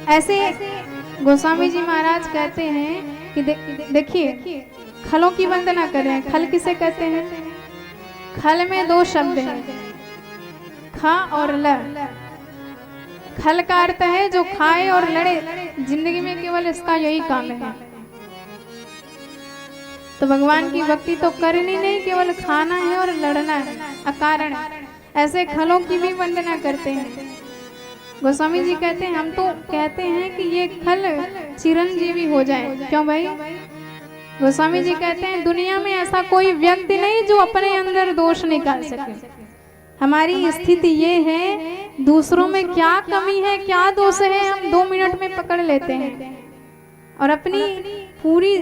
ऐसे गोस्वामी जी महाराज कहते हैं कि देखिए खलों की वंदना कर रहे हैं। खल किसे कहते हैं? खल में 2 शब्द हैं, खा और ल। खल का अर्थ है जो खाए और लड़े, जिंदगी में केवल इसका यही काम है। तो भगवान की भक्ति तो करनी नहीं, केवल खाना है और लड़ना है अकारण। ऐसे खलों की भी वंदना करते हैं। गोस्वामी जी कहते हैं हम तो कहते हैं कि ये खल चिरंजीवी हो जाए। क्यों भाई? गोस्वामी जी कहते हैं दुनिया में ऐसा कोई व्यक्ति नहीं जो अपने अंदर दोष निकाल सके। हमारी स्थिति ये है, दूसरों में क्या कमी है, क्या दोष है, हम 2 मिनट में पकड़ लेते हैं और अपनी पूरी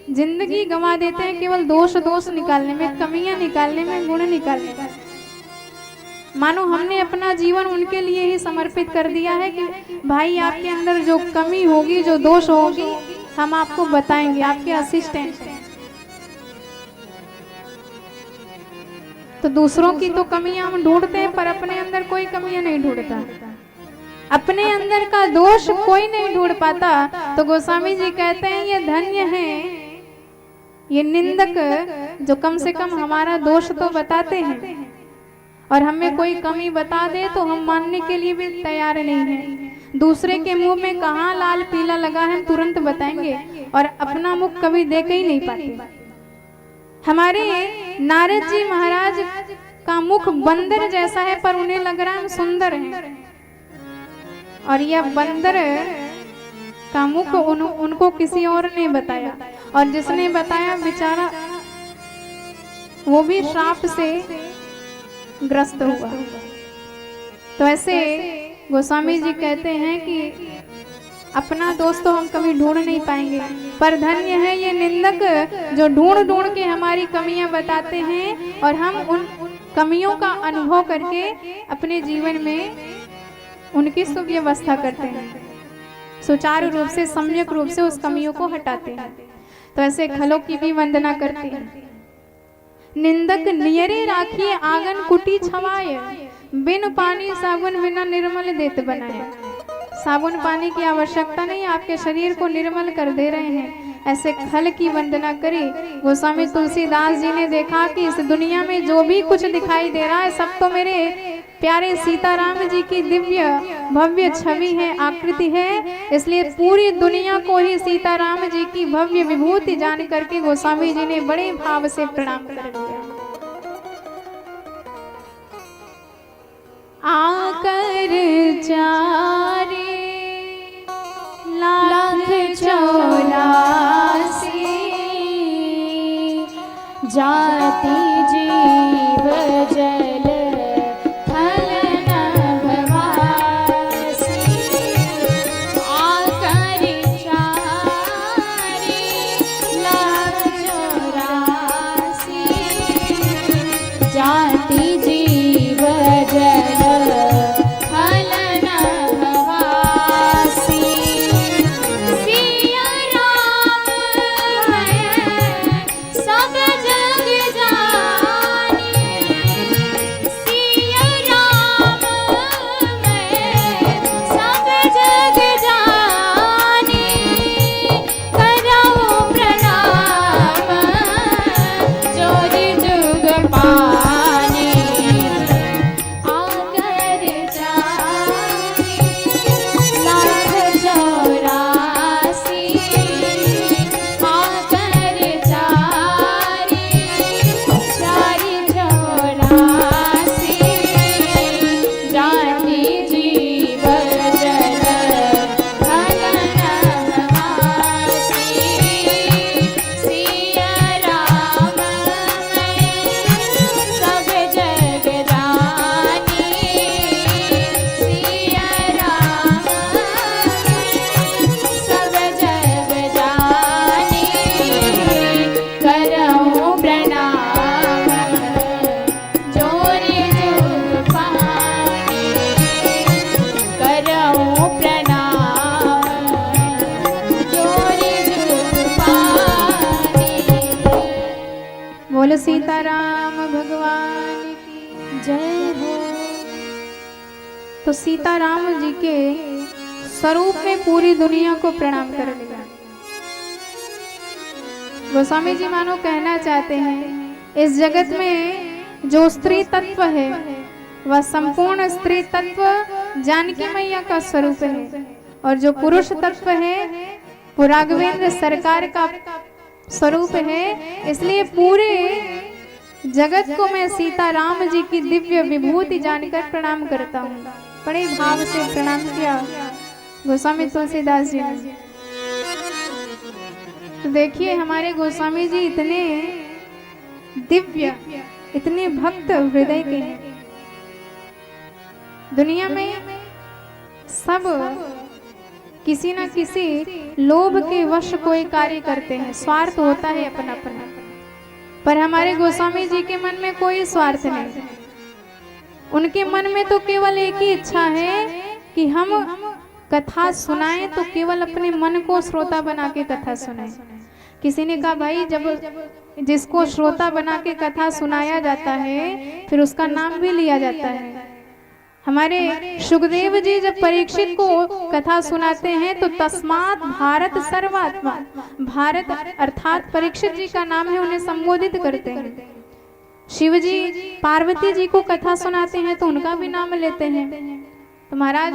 जिंदगी गंवा देते हैं केवल दोष निकालने में, कमियां निकालने में, गुण निकालने में। मानो हमने अपना जीवन उनके लिए ही समर्पित कर दिया है कि भाई आपके अंदर जो कमी होगी, जो दोष होगी, हम आपको बताएंगे, आपके असिस्टेंट हैं। तो दूसरों की तो कमियां हम ढूंढते हैं, पर अपने अंदर कोई कमियां नहीं ढूंढता। अपने अंदर का दोष कोई नहीं ढूंढ पाता। तो गोस्वामी जी कहते हैं ये धन्य है ये निंदक जो कम से कम हमारा दोष तो बताते हैं। और हमें कोई कमी बता दे तो हम मानने के लिए भी तैयार नहीं हैं। दूसरे के मुंह में कहाँ लाल पीला लगा है तुरंत बताएंगे, और अपना मुख कभी देख ही नहीं पाते। हमारे नारद जी महाराज का मुख बंदर जैसा है, पर उन्हें लग रहा है हम सुंदर हैं, और यह बंदर का मुख उनको किसी और ने बताया, और जिसने बताया बेचारा वो भी श्राप से ग्रस्त हुआ। तो ऐसे गोस्वामी जी कहते हैं कि अपना दोस्त तो हम कभी ढूंढ नहीं पाएंगे, पर धन्य है ये निंदक जो ढूंढ ढूंढ के हमारी कमियां बताते हैं, और हम उन कमियों का अनुभव करके अपने जीवन में उनकी सुव्यवस्था करते हैं, सुचारू रूप से सम्यक रूप से उस कमियों को हटाते हैं। तो ऐसे खलों की भी वंदना करते हैं। निंदक नियरे राखिए आंगन कुटी छवाए, बिन पानी साबुन बिना निर्मल देत बनाए। साबुन पानी की आवश्यकता नहीं, आपके शरीर को निर्मल कर दे रहे हैं। ऐसे खल की वंदना करी। गोस्वामी तुलसीदास जी ने देखा कि इस दुनिया में जो भी कुछ दिखाई दे रहा है सब तो मेरे प्यारे सीताराम जी की दिव्य भव्य छवि है, आकृति है, इसलिए पूरी दुनिया को ही सीताराम जी की भव्य विभूति जान करके गोस्वामी जी ने बड़े भाव से प्रणाम कर दिया। आकर चारे लाख 84 जाति जीव जल थल नभवासी। आकर चारे लाख 84 जाति जीव जल थल नभवासी। सिया राम है सब जग जानी। सिया राम है सब जग जानी। करो प्रणाम जोरि जुग पानी। आकर चारी लाख 84 आकर चारी 84 जाति जीव जल थल नभवासी। सिया राम है सब जग जानी। सिया राम सब जग जानी। करऊं प्रणाम जोरि जुग पानी। करऊं प्रणाम जोरि जुग पानी। बोलो सीताराम भगवान की जय हो। तो सीताराम जी के स्वरूप में पूरी दुनिया को प्रणाम कर लिया। गोस्वामी जी मानो कहना चाहते हैं इस जगत में जो स्त्री तत्व है वह संपूर्ण स्त्री तत्व जानकी मैया का स्वरूप है, और जो पुरुष तत्व है वो राघवेंद्र सरकार का स्वरूप है। इसलिए पूरे जगत को मैं सीताराम जी की दिव्य विभूति जानकर प्रणाम करता हूँ। बड़े भाव से प्रणाम किया गोस्वामी तुलसीदास जी ने। तो देखिए हमारे गोस्वामी जी इतने दिव्य, इतने भक्त हृदय के हैं। दुनिया में सब किसी न किसी लोभ के वश कोई कार्य करते हैं, स्वार्थ होता है अपना अपना, पर हमारे गोस्वामी जी के मन में कोई स्वार्थ नहीं। उनके मन में तो केवल एक ही इच्छा है कि हम कथा सुनाएं तो केवल अपने मन को श्रोता बना के कथा सुनाएं। किसी ने कहा भाई जब जिसको श्रोता बना के कथा सुनाया जाता है फिर उसका नाम भी लिया जाता है। हमारे सुखदेव जी जब परीक्षित को कथा सुनाते हैं तो तस्मात् भारत सर्वात्मा, भारत अर्थात परीक्षित जी का नाम है, उन्हें संबोधित करते हैं। शिव जी पार्वती जी को कथा सुनाते हैं तो उनका भी नाम लेते हैं। तो महाराज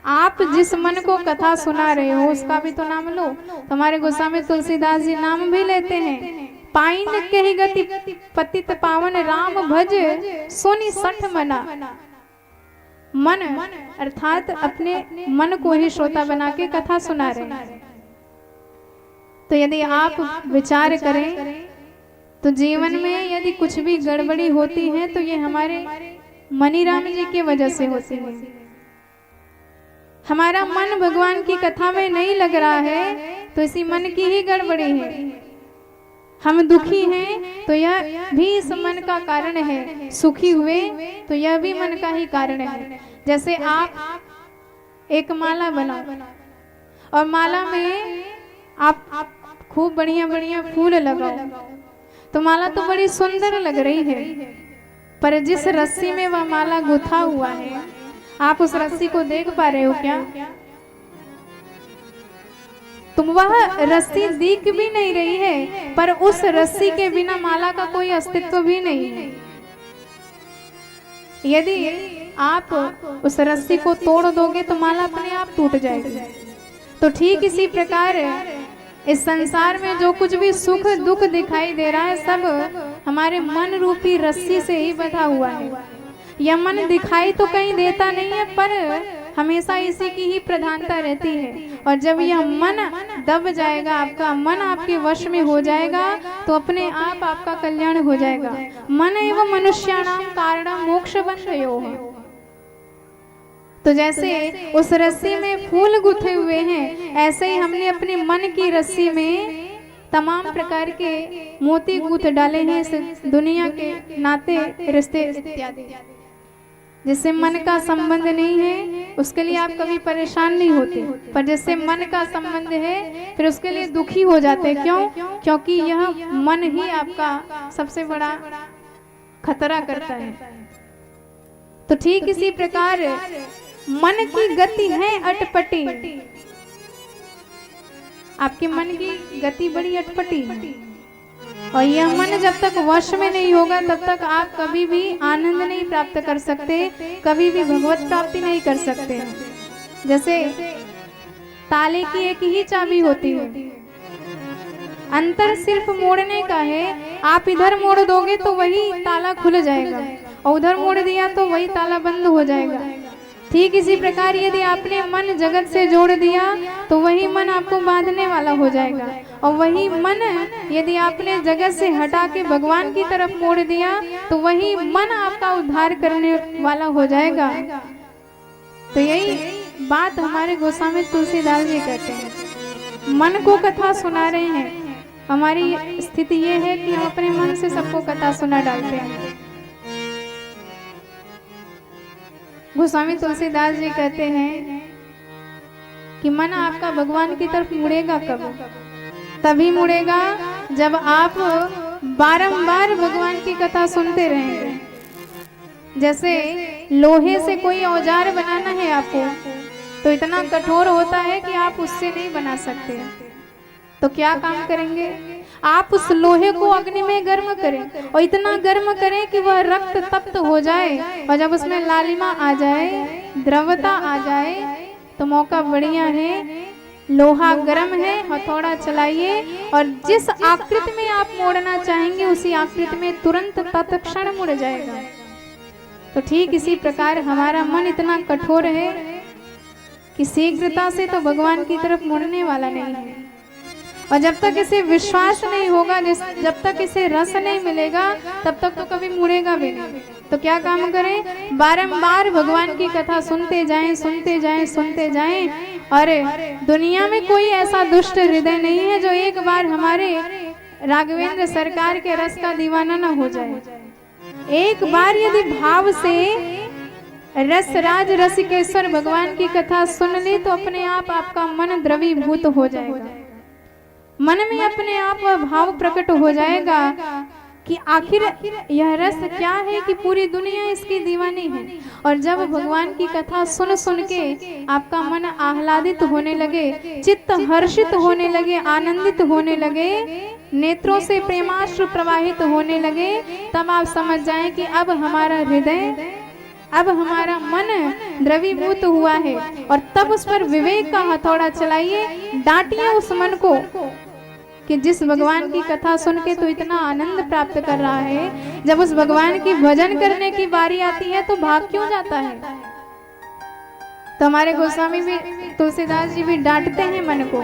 आप जिस मन को कथा सुना रहे हो उसका भी तो नाम लो। तुम्हारे गोस्वामी तुलसीदास जी नाम भी लेते हैं। पाइन कही गति पतित पावन राम भज सोनी सठ मना। मन अर्थात अपने मन को ही श्रोता बना के कथा सुना रहे हैं। तो यदि आप विचार करें तो जीवन में यदि कुछ भी गड़बड़ी होती है तो ये हमारे मनीराम जी की वजह से होती है। हमारा मन भगवान की कथा में नहीं लग रहा है तो इसी मन की ही गड़बड़ी है। हम दुखी हैं तो यह भी इस मन का कारण है, सुखी हुए तो यह भी मन का ही कारण है। जैसे आप एक माला बनाओ और माला में आप खूब बढ़िया बढ़िया फूल लगाओ तो माला तो बड़ी सुंदर लग रही है, पर जिस रस्सी में वह माला गुथा हुआ है आप उस रस्सी को देख पा रहे हो क्या? तुम वह रस्सी दिख भी नहीं रही है, पर उस रस्सी के बिना माला का कोई अस्तित्व भी नहीं है। यदि आप उस रस्सी को तोड़ दोगे तो माला अपने आप टूट जाएगी। तो ठीक इसी प्रकार इस संसार में जो कुछ भी सुख दुख दिखाई दे रहा है सब हमारे मन रूपी रस्सी से ही बंधा हुआ है। यह मन दिखाई तो कहीं देता नहीं है, पर हमेशा इसी की ही प्रधानता रहती है। और जब यह मन दब जाएगा, आपका मन आपके वश में हो जाएगा तो अपने आप आपका कल्याण हो जाएगा। मन एवं मनुष्याणाम कारणम मोक्ष बंधयोः। तो जैसे उस रस्सी में फूल गुथे हुए हैं, ऐसे ही हमने अपने मन की रस्सी में तमाम प्रकार के मोती गूंथ डाले हैं इस दुनिया के नाते रिश्ते इत्यादि। जिससे मन का संबंध नहीं है उसके लिए आप कभी परेशान नहीं होते, पर जिससे मन का संबंध है फिर उसके लिए दुखी हो जाते। क्यों? क्योंकि यह मन ही आपका सबसे बड़ा खतरा करता है। तो ठीक इसी प्रकार मन की गति है अटपटी। आपके मन की गति बड़ी अटपटी है और यह मन जब तक वश में नहीं होगा तब तक आप कभी भी आनंद नहीं प्राप्त कर सकते, कभी भी भगवत प्राप्ति नहीं कर सकते। जैसे ताले की एक ही चाबी होती है, अंतर सिर्फ मोड़ने का है। आप इधर मोड़ दोगे तो वही ताला खुल जाएगा और उधर मोड़ दिया तो वही ताला बंद हो जाएगा। ठीक इसी प्रकार यदि आपने मन जगत से जोड़ दिया तो वही मन आपको बांधने वाला हो जाएगा, और वही मन यदि आपने जगत से हटा के भगवान की तरफ मोड़ दिया तो वही मन आपका उद्धार करने वाला हो जाएगा। तो यही बात हमारे गोस्वामी तुलसीदास जी कहते हैं। मन को कथा सुना रहे हैं। हमारी स्थिति ये है कि हम अपने मन से सबको कथा सुना डालते हैं। गोस्वामी तुलसीदास जी कहते हैं कि मन आपका भगवान की तरफ मुड़ेगा कब? तभी मुड़ेगा जब आप बारंबार भगवान की कथा सुनते रहेंगे। जैसे लोहे से कोई औजार बनाना है आपको तो इतना कठोर होता है कि आप उससे नहीं बना सकते। तो क्या काम करेंगे? आप उस लोहे को अग्नि में गर्म करें और इतना गर्म करें कि वह रक्त तप्त हो जाए, और जब उसमें लालिमा आ जाए, द्रवता आ जाए तो मौका बढ़िया है, लोहा गर्म है, हथौड़ा चलाइए और जिस आकृति में आप मोड़ना चाहेंगे उसी आकृति में तुरंत तत्क्षण मुड़ जाएगा। तो ठीक इसी प्रकार हमारा मन इतना कठोर है कि शीघ्रता से तो भगवान की तरफ मुड़ने वाला नहीं है। और जब तक इसे विश्वास नहीं होगा, जब तक इसे रस नहीं मिलेगा तब तक तो कभी मुड़ेगा भी नहीं। तो क्या काम करें? बारंबार भगवान की कथा सुनते जाएं, सुनते जाएं, सुनते जाएं। और दुनिया में कोई ऐसा दुष्ट हृदय नहीं है जो एक बार हमारे राघवेंद्र सरकार के रस का दीवाना न हो जाए। एक बार यदि भाव से रस राज रसिकेश्वर भगवान की कथा सुन ली तो अपने आप आपका मन द्रवीभूत हो जाएगा। मन में अपने आप वह भाव प्रकट हो जाएगा कि आखिर यह रस क्या है कि पूरी दुनिया इसकी दीवानी है। और जब भगवान की कथा सुन सुन के आपका मन आह्लादित होने लगे, चित्त हर्षित होने लगे, आनंदित होने लगे, नेत्रों से प्रेमाश्रु प्रवाहित होने लगे, तब आप समझ जाएं कि अब हमारा हृदय, अब हमारा मन द्रवीभूत हुआ है। और तब उस पर विवेक का हथौड़ा चलाइए, डांटिए उस मन को कि जिस भगवान की कथा सुन के तो इतना आनंद प्राप्त कर रहा है, जब उस भगवान की भजन करने की बारी आती है तो भाग क्यों जाता है। तो हमारे गोस्वामी भी, तुलसीदास जी भी डांटते हैं मन को।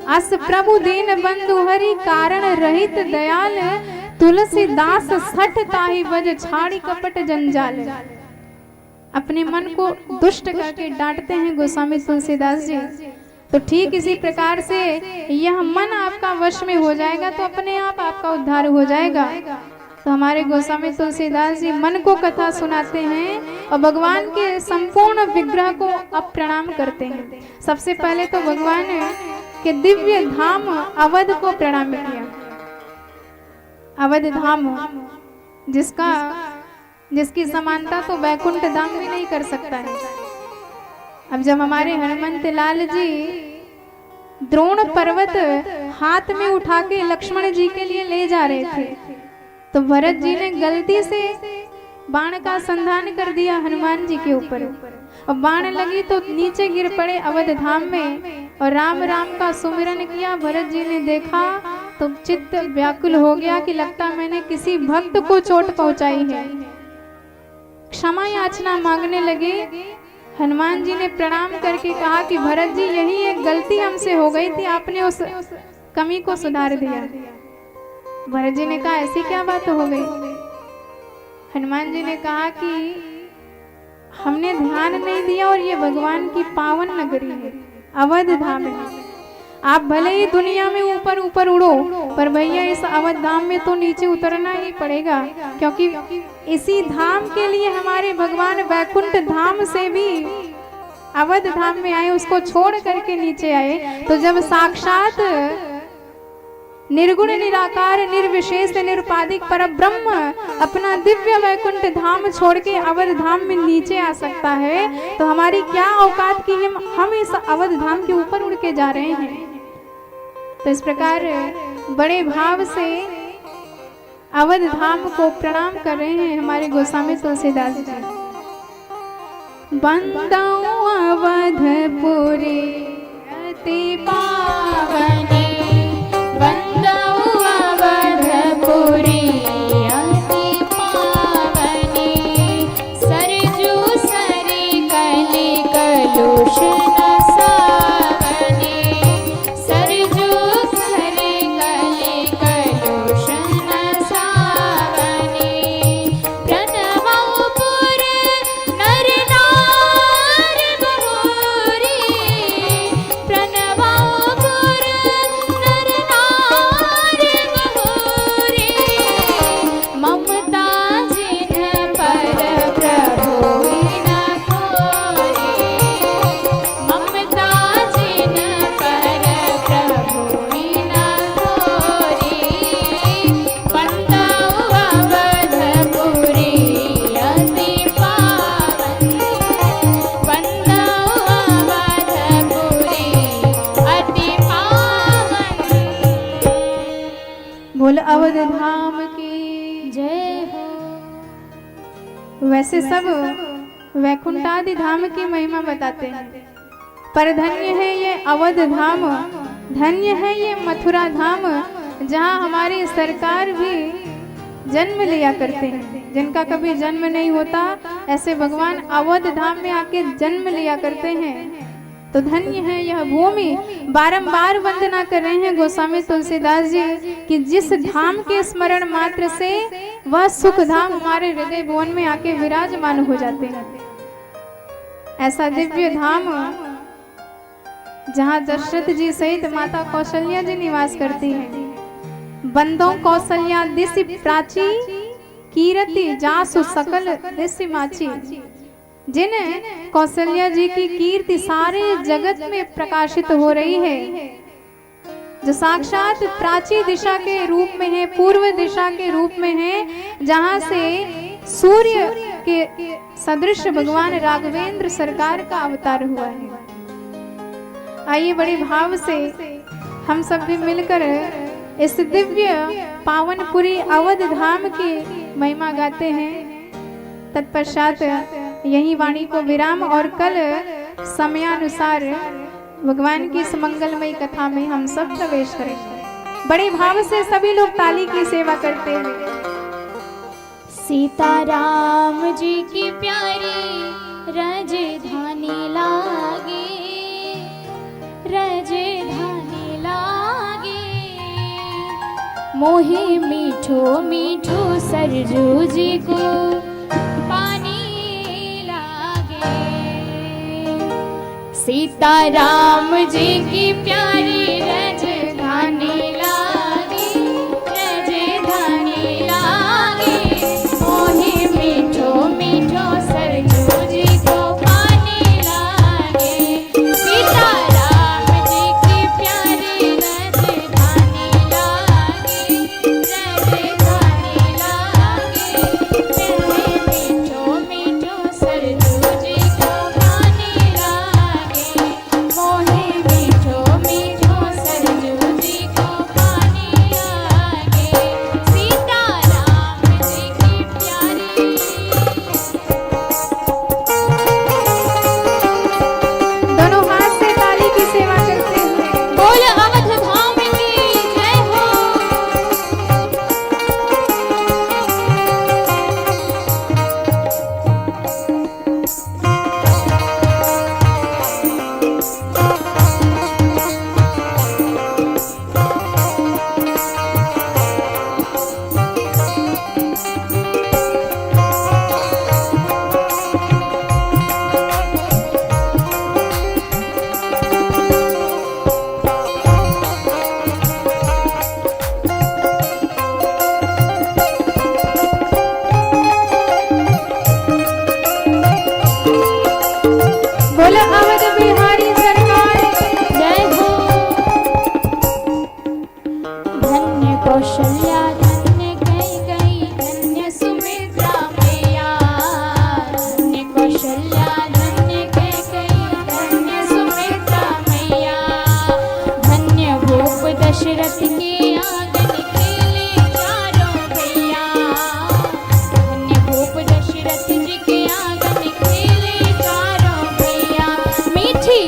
अस प्रभु दीन बंधु हरि कारण रहित दयाल, तुलसीदास सठ ताहि बज छाड़ी कपट जंजाल। अपने मन को दुष्ट करके डांटते हैं गोस्वामी तुलसीदास जी। तो ठीक इसी प्रकार से यह मन आपका वश में हो जाएगा तो अपने आप आपका उद्धार हो जाएगा। तो हमारे गोस्वामी तुलसीदास जी मन को कथा सुनाते हैं और भगवान के संपूर्ण विग्रह को अब प्रणाम करते हैं। सबसे पहले तो भगवान के दिव्य धाम अवध को प्रणाम किया। अवध धाम जिसकी समानता तो वैकुंठ धाम भी नहीं कर सकता है। अब जब हमारे हनुमंत लाल जी द्रोण पर्वत हाथ में उठा के लक्ष्मण जी के लिए ले जा रहे थे, तो भरत जी ने गलती से बाण का संधान कर दिया हनुमान जी के ऊपर, और बाण लगी तो नीचे गिर पड़े अवध धाम में। और राम राम का सुमिरन किया। भरत जी ने देखा तो चित्त व्याकुल हो गया कि लगता मैंने किसी भक्त को चोट पहुंचाई है। क्षमा याचना मांगने लगे। हनुमान जी ने प्रणाम करके कहा कि भरत जी, यही एक गलती हमसे हो गई थी, आपने उस कमी को सुधार दिया। भरत जी ने कहा ऐसी क्या बात हो गई। हनुमान जी ने कहा कि हमने ध्यान नहीं दिया और ये भगवान की पावन नगरी है, अवध धाम है। आप भले ही दुनिया में ऊपर ऊपर उड़ो, पर भैया इस अवध धाम में तो नीचे उतरना ही पड़ेगा, क्योंकि इसी धाम के लिए हमारे भगवान वैकुंठ धाम से भी अवध धाम में आए, उसको छोड़ करके नीचे आए। तो जब साक्षात निर्गुण निराकार निर्विशेष निरुपाधिक परब्रह्म अपना दिव्य वैकुंठ धाम छोड़ के अवध धाम में नीचे आ सकता है, तो हमारी क्या औकात की हम इस अवध धाम के ऊपर उड़ के जा रहे हैं। तो इस प्रकार बड़े भाव से अवध धाम को प्रणाम कर रहे हैं हमारे गोस्वामी तुलसीदास जी। बंदाऊं अवधपुरी अति पावनी, बंदाऊं अवधपुरी अति पावनी, सरजू सरी कली कलुष न सावनी, सरजू सरी कली कलुष न सावनी, प्रणवपुर नर नारी बहुरी, प्रणवपुर नर नारी बहुरी, ममता जिन पर प्रभु न खोरी, ममता जिन पर प्रभु न खोरी, बंदाऊं अवधपुरी अति पावन, बंदाऊं अवधपुरी अति पावन। बोल अवध धाम की जय हो। वैसे सब वैकुंठादि धाम की महिमा बताते हैं, पर धन्य है ये अवध धाम, धन्य है ये मथुरा धाम, जहाँ हमारी सरकार भी जन्म लिया करते हैं। जिनका कभी जन्म नहीं होता, ऐसे भगवान अवध धाम में आके जन्म लिया करते हैं। तो धन्य है यह भूमि। बारंबार वंदना कर रहे हैं गोस्वामी तुलसीदास जी कि जिस धाम के स्मरण मात्र से वह सुख धाम हमारे हृदय भुवन में आके विराजमान हो जाते हैं। ऐसा दिव्य धाम जहाँ दशरथ जी सहित माता कौशल्या जी निवास करती हैं। बंदों कौशल्या दिसि प्राची, कीरति जासु सकल दिसि माची। जिन कौशल्या जी की कीर्ति सारे जगत में प्रकाशित हो रही है, जो साक्षात प्राची दिशा के रूप में है, पूर्व दिशा के रूप में है, जहां से सूर्य के सदृश भगवान राघवेंद्र सरकार का अवतार हुआ है। आइए बड़े भाव से हम सब भी मिलकर इस दिव्य पावनपुरी अवध धाम की महिमा गाते हैं। तत्पश्चात यही वाणी को विराम और कल समयानुसार भगवान की इस मंगलमयी कथा में हम सब प्रवेश करेंगे। बड़े भाव से सभी लोग ताली की सेवा करते हुए। सीताराम जी की प्यारी राजधानी लागे, राजधानी लागे, मोहे मीठो मीठो सरजू जी को पानी लागे। सीताराम जी की प्यारी राजधानी लागे, राजधानी लागे, मोहे मीठो मीठो सरजू जी को पानी लागे। सीताराम जी की प्यारी राजधानी लागे, राजधानी लागे, मोहे मीठो मीठो सरजू जी को पानी लागे, मोहे मीठो मीठो सरजू जी को पानी लागे। सीताराम जी की प्यारी। दोनों हाथ से ताली की सेवा करते हुए बोल अवध धाम की जय हो। बोल अवध बिहारी सरकार की। जय हो। धन्य कौशल्या धन्य कैकेयी धन्य सुमित्रा मैया। धन्य कौशल्या धन्य कैकेयी धन्य सुमित्रा मैया। धन्य भूप दशरथ के आंगन खेले चारों भैया। धन्य भूप दशरथ जी के आंगन खेले चारों भैया। मीठी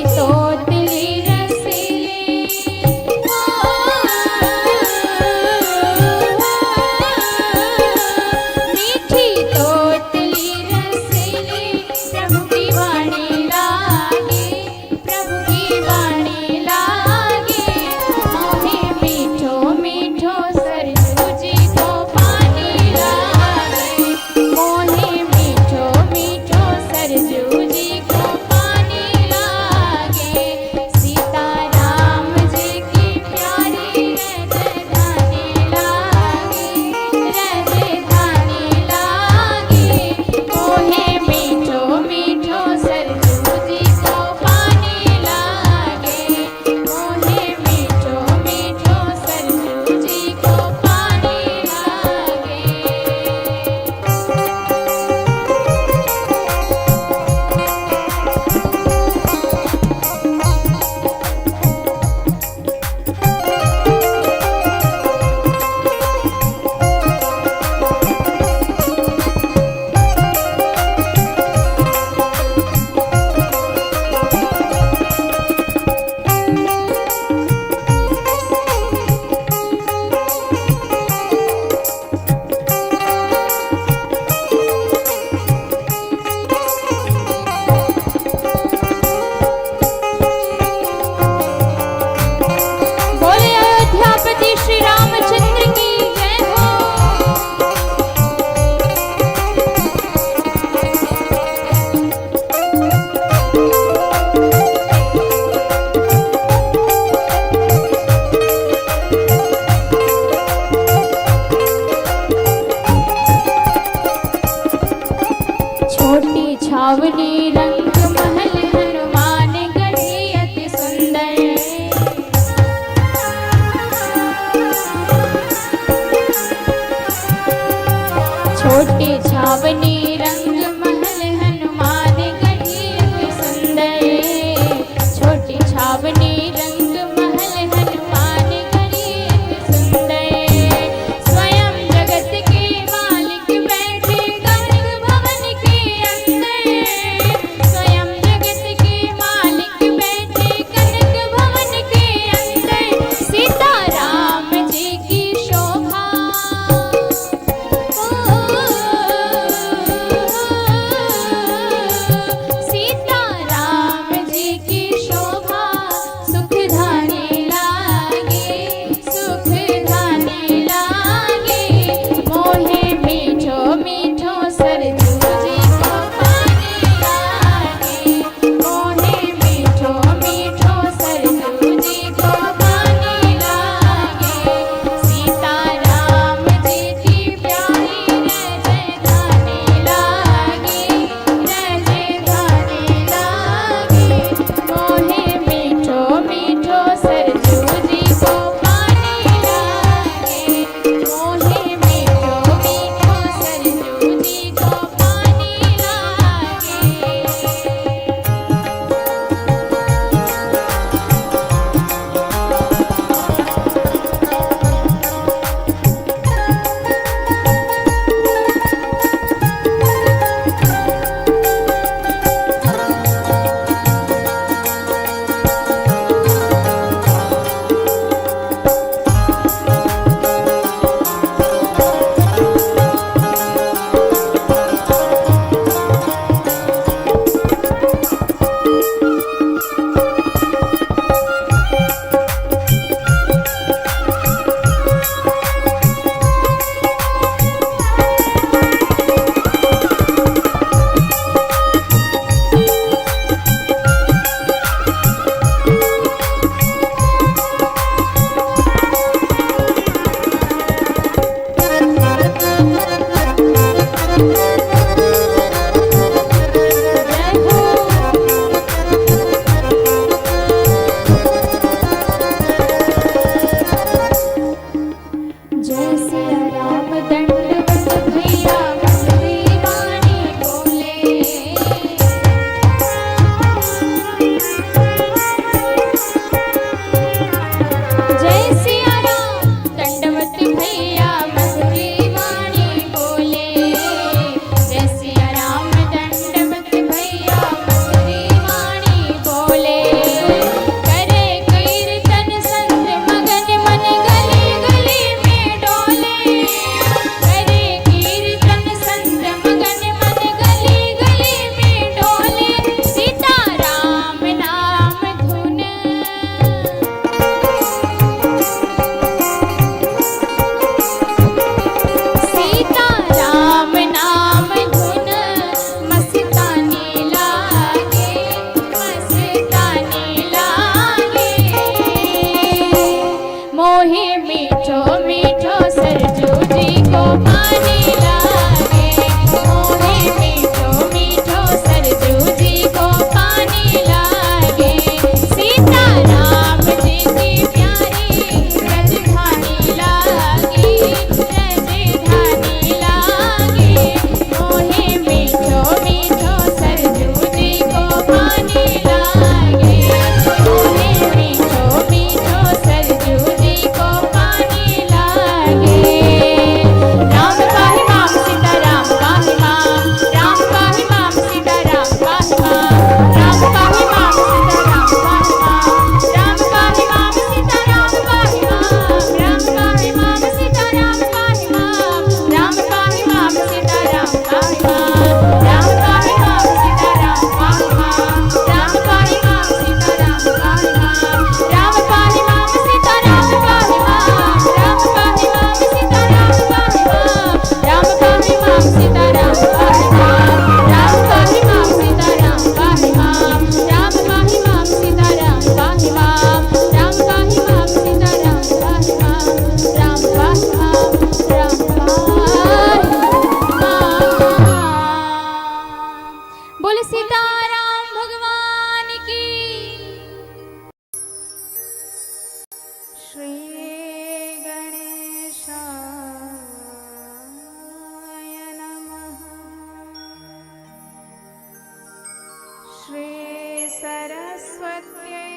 सरस्वत्यै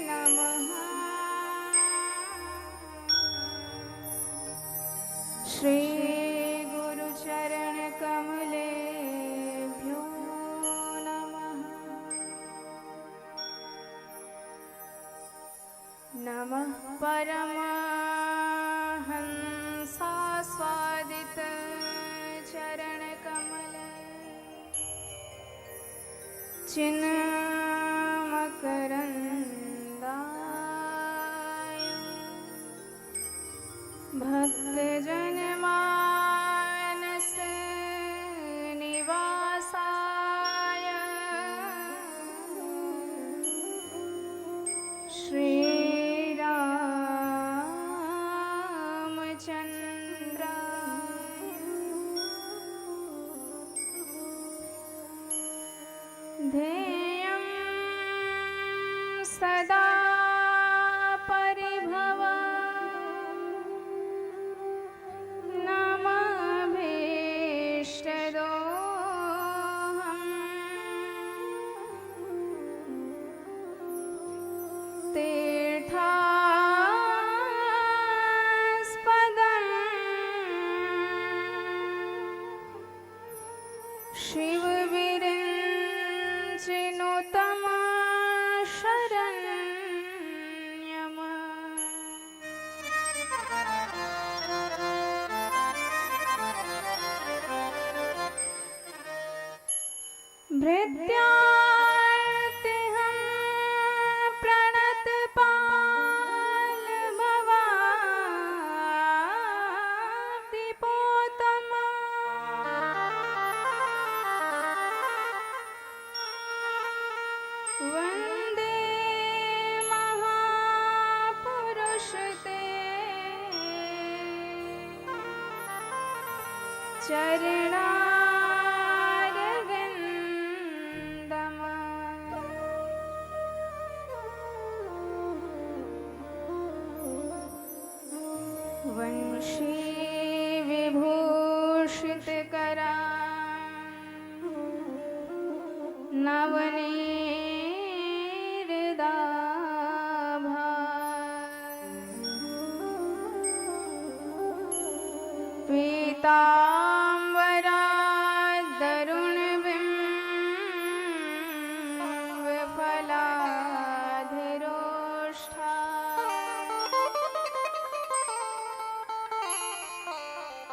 नमः। श्री गुरुचरण कमलेभ्यो नमः। नमः परमहंसास्वादित चरण कमल चिन्मकरन्दाय भक्तजनमानस निवासाय ध्येयं सदा परिभव नमभीष्टदोहम् तीर्थास्पदं शिवविरञ्चिनुतम शरण्यम्। भृत्यार्तिहं प्रणतपाल भवाब्धिपोतम वन्दे महापुरुष ते चरणारविन्दम्। वंशी विभूषितकरा नवनीरदाभा पीता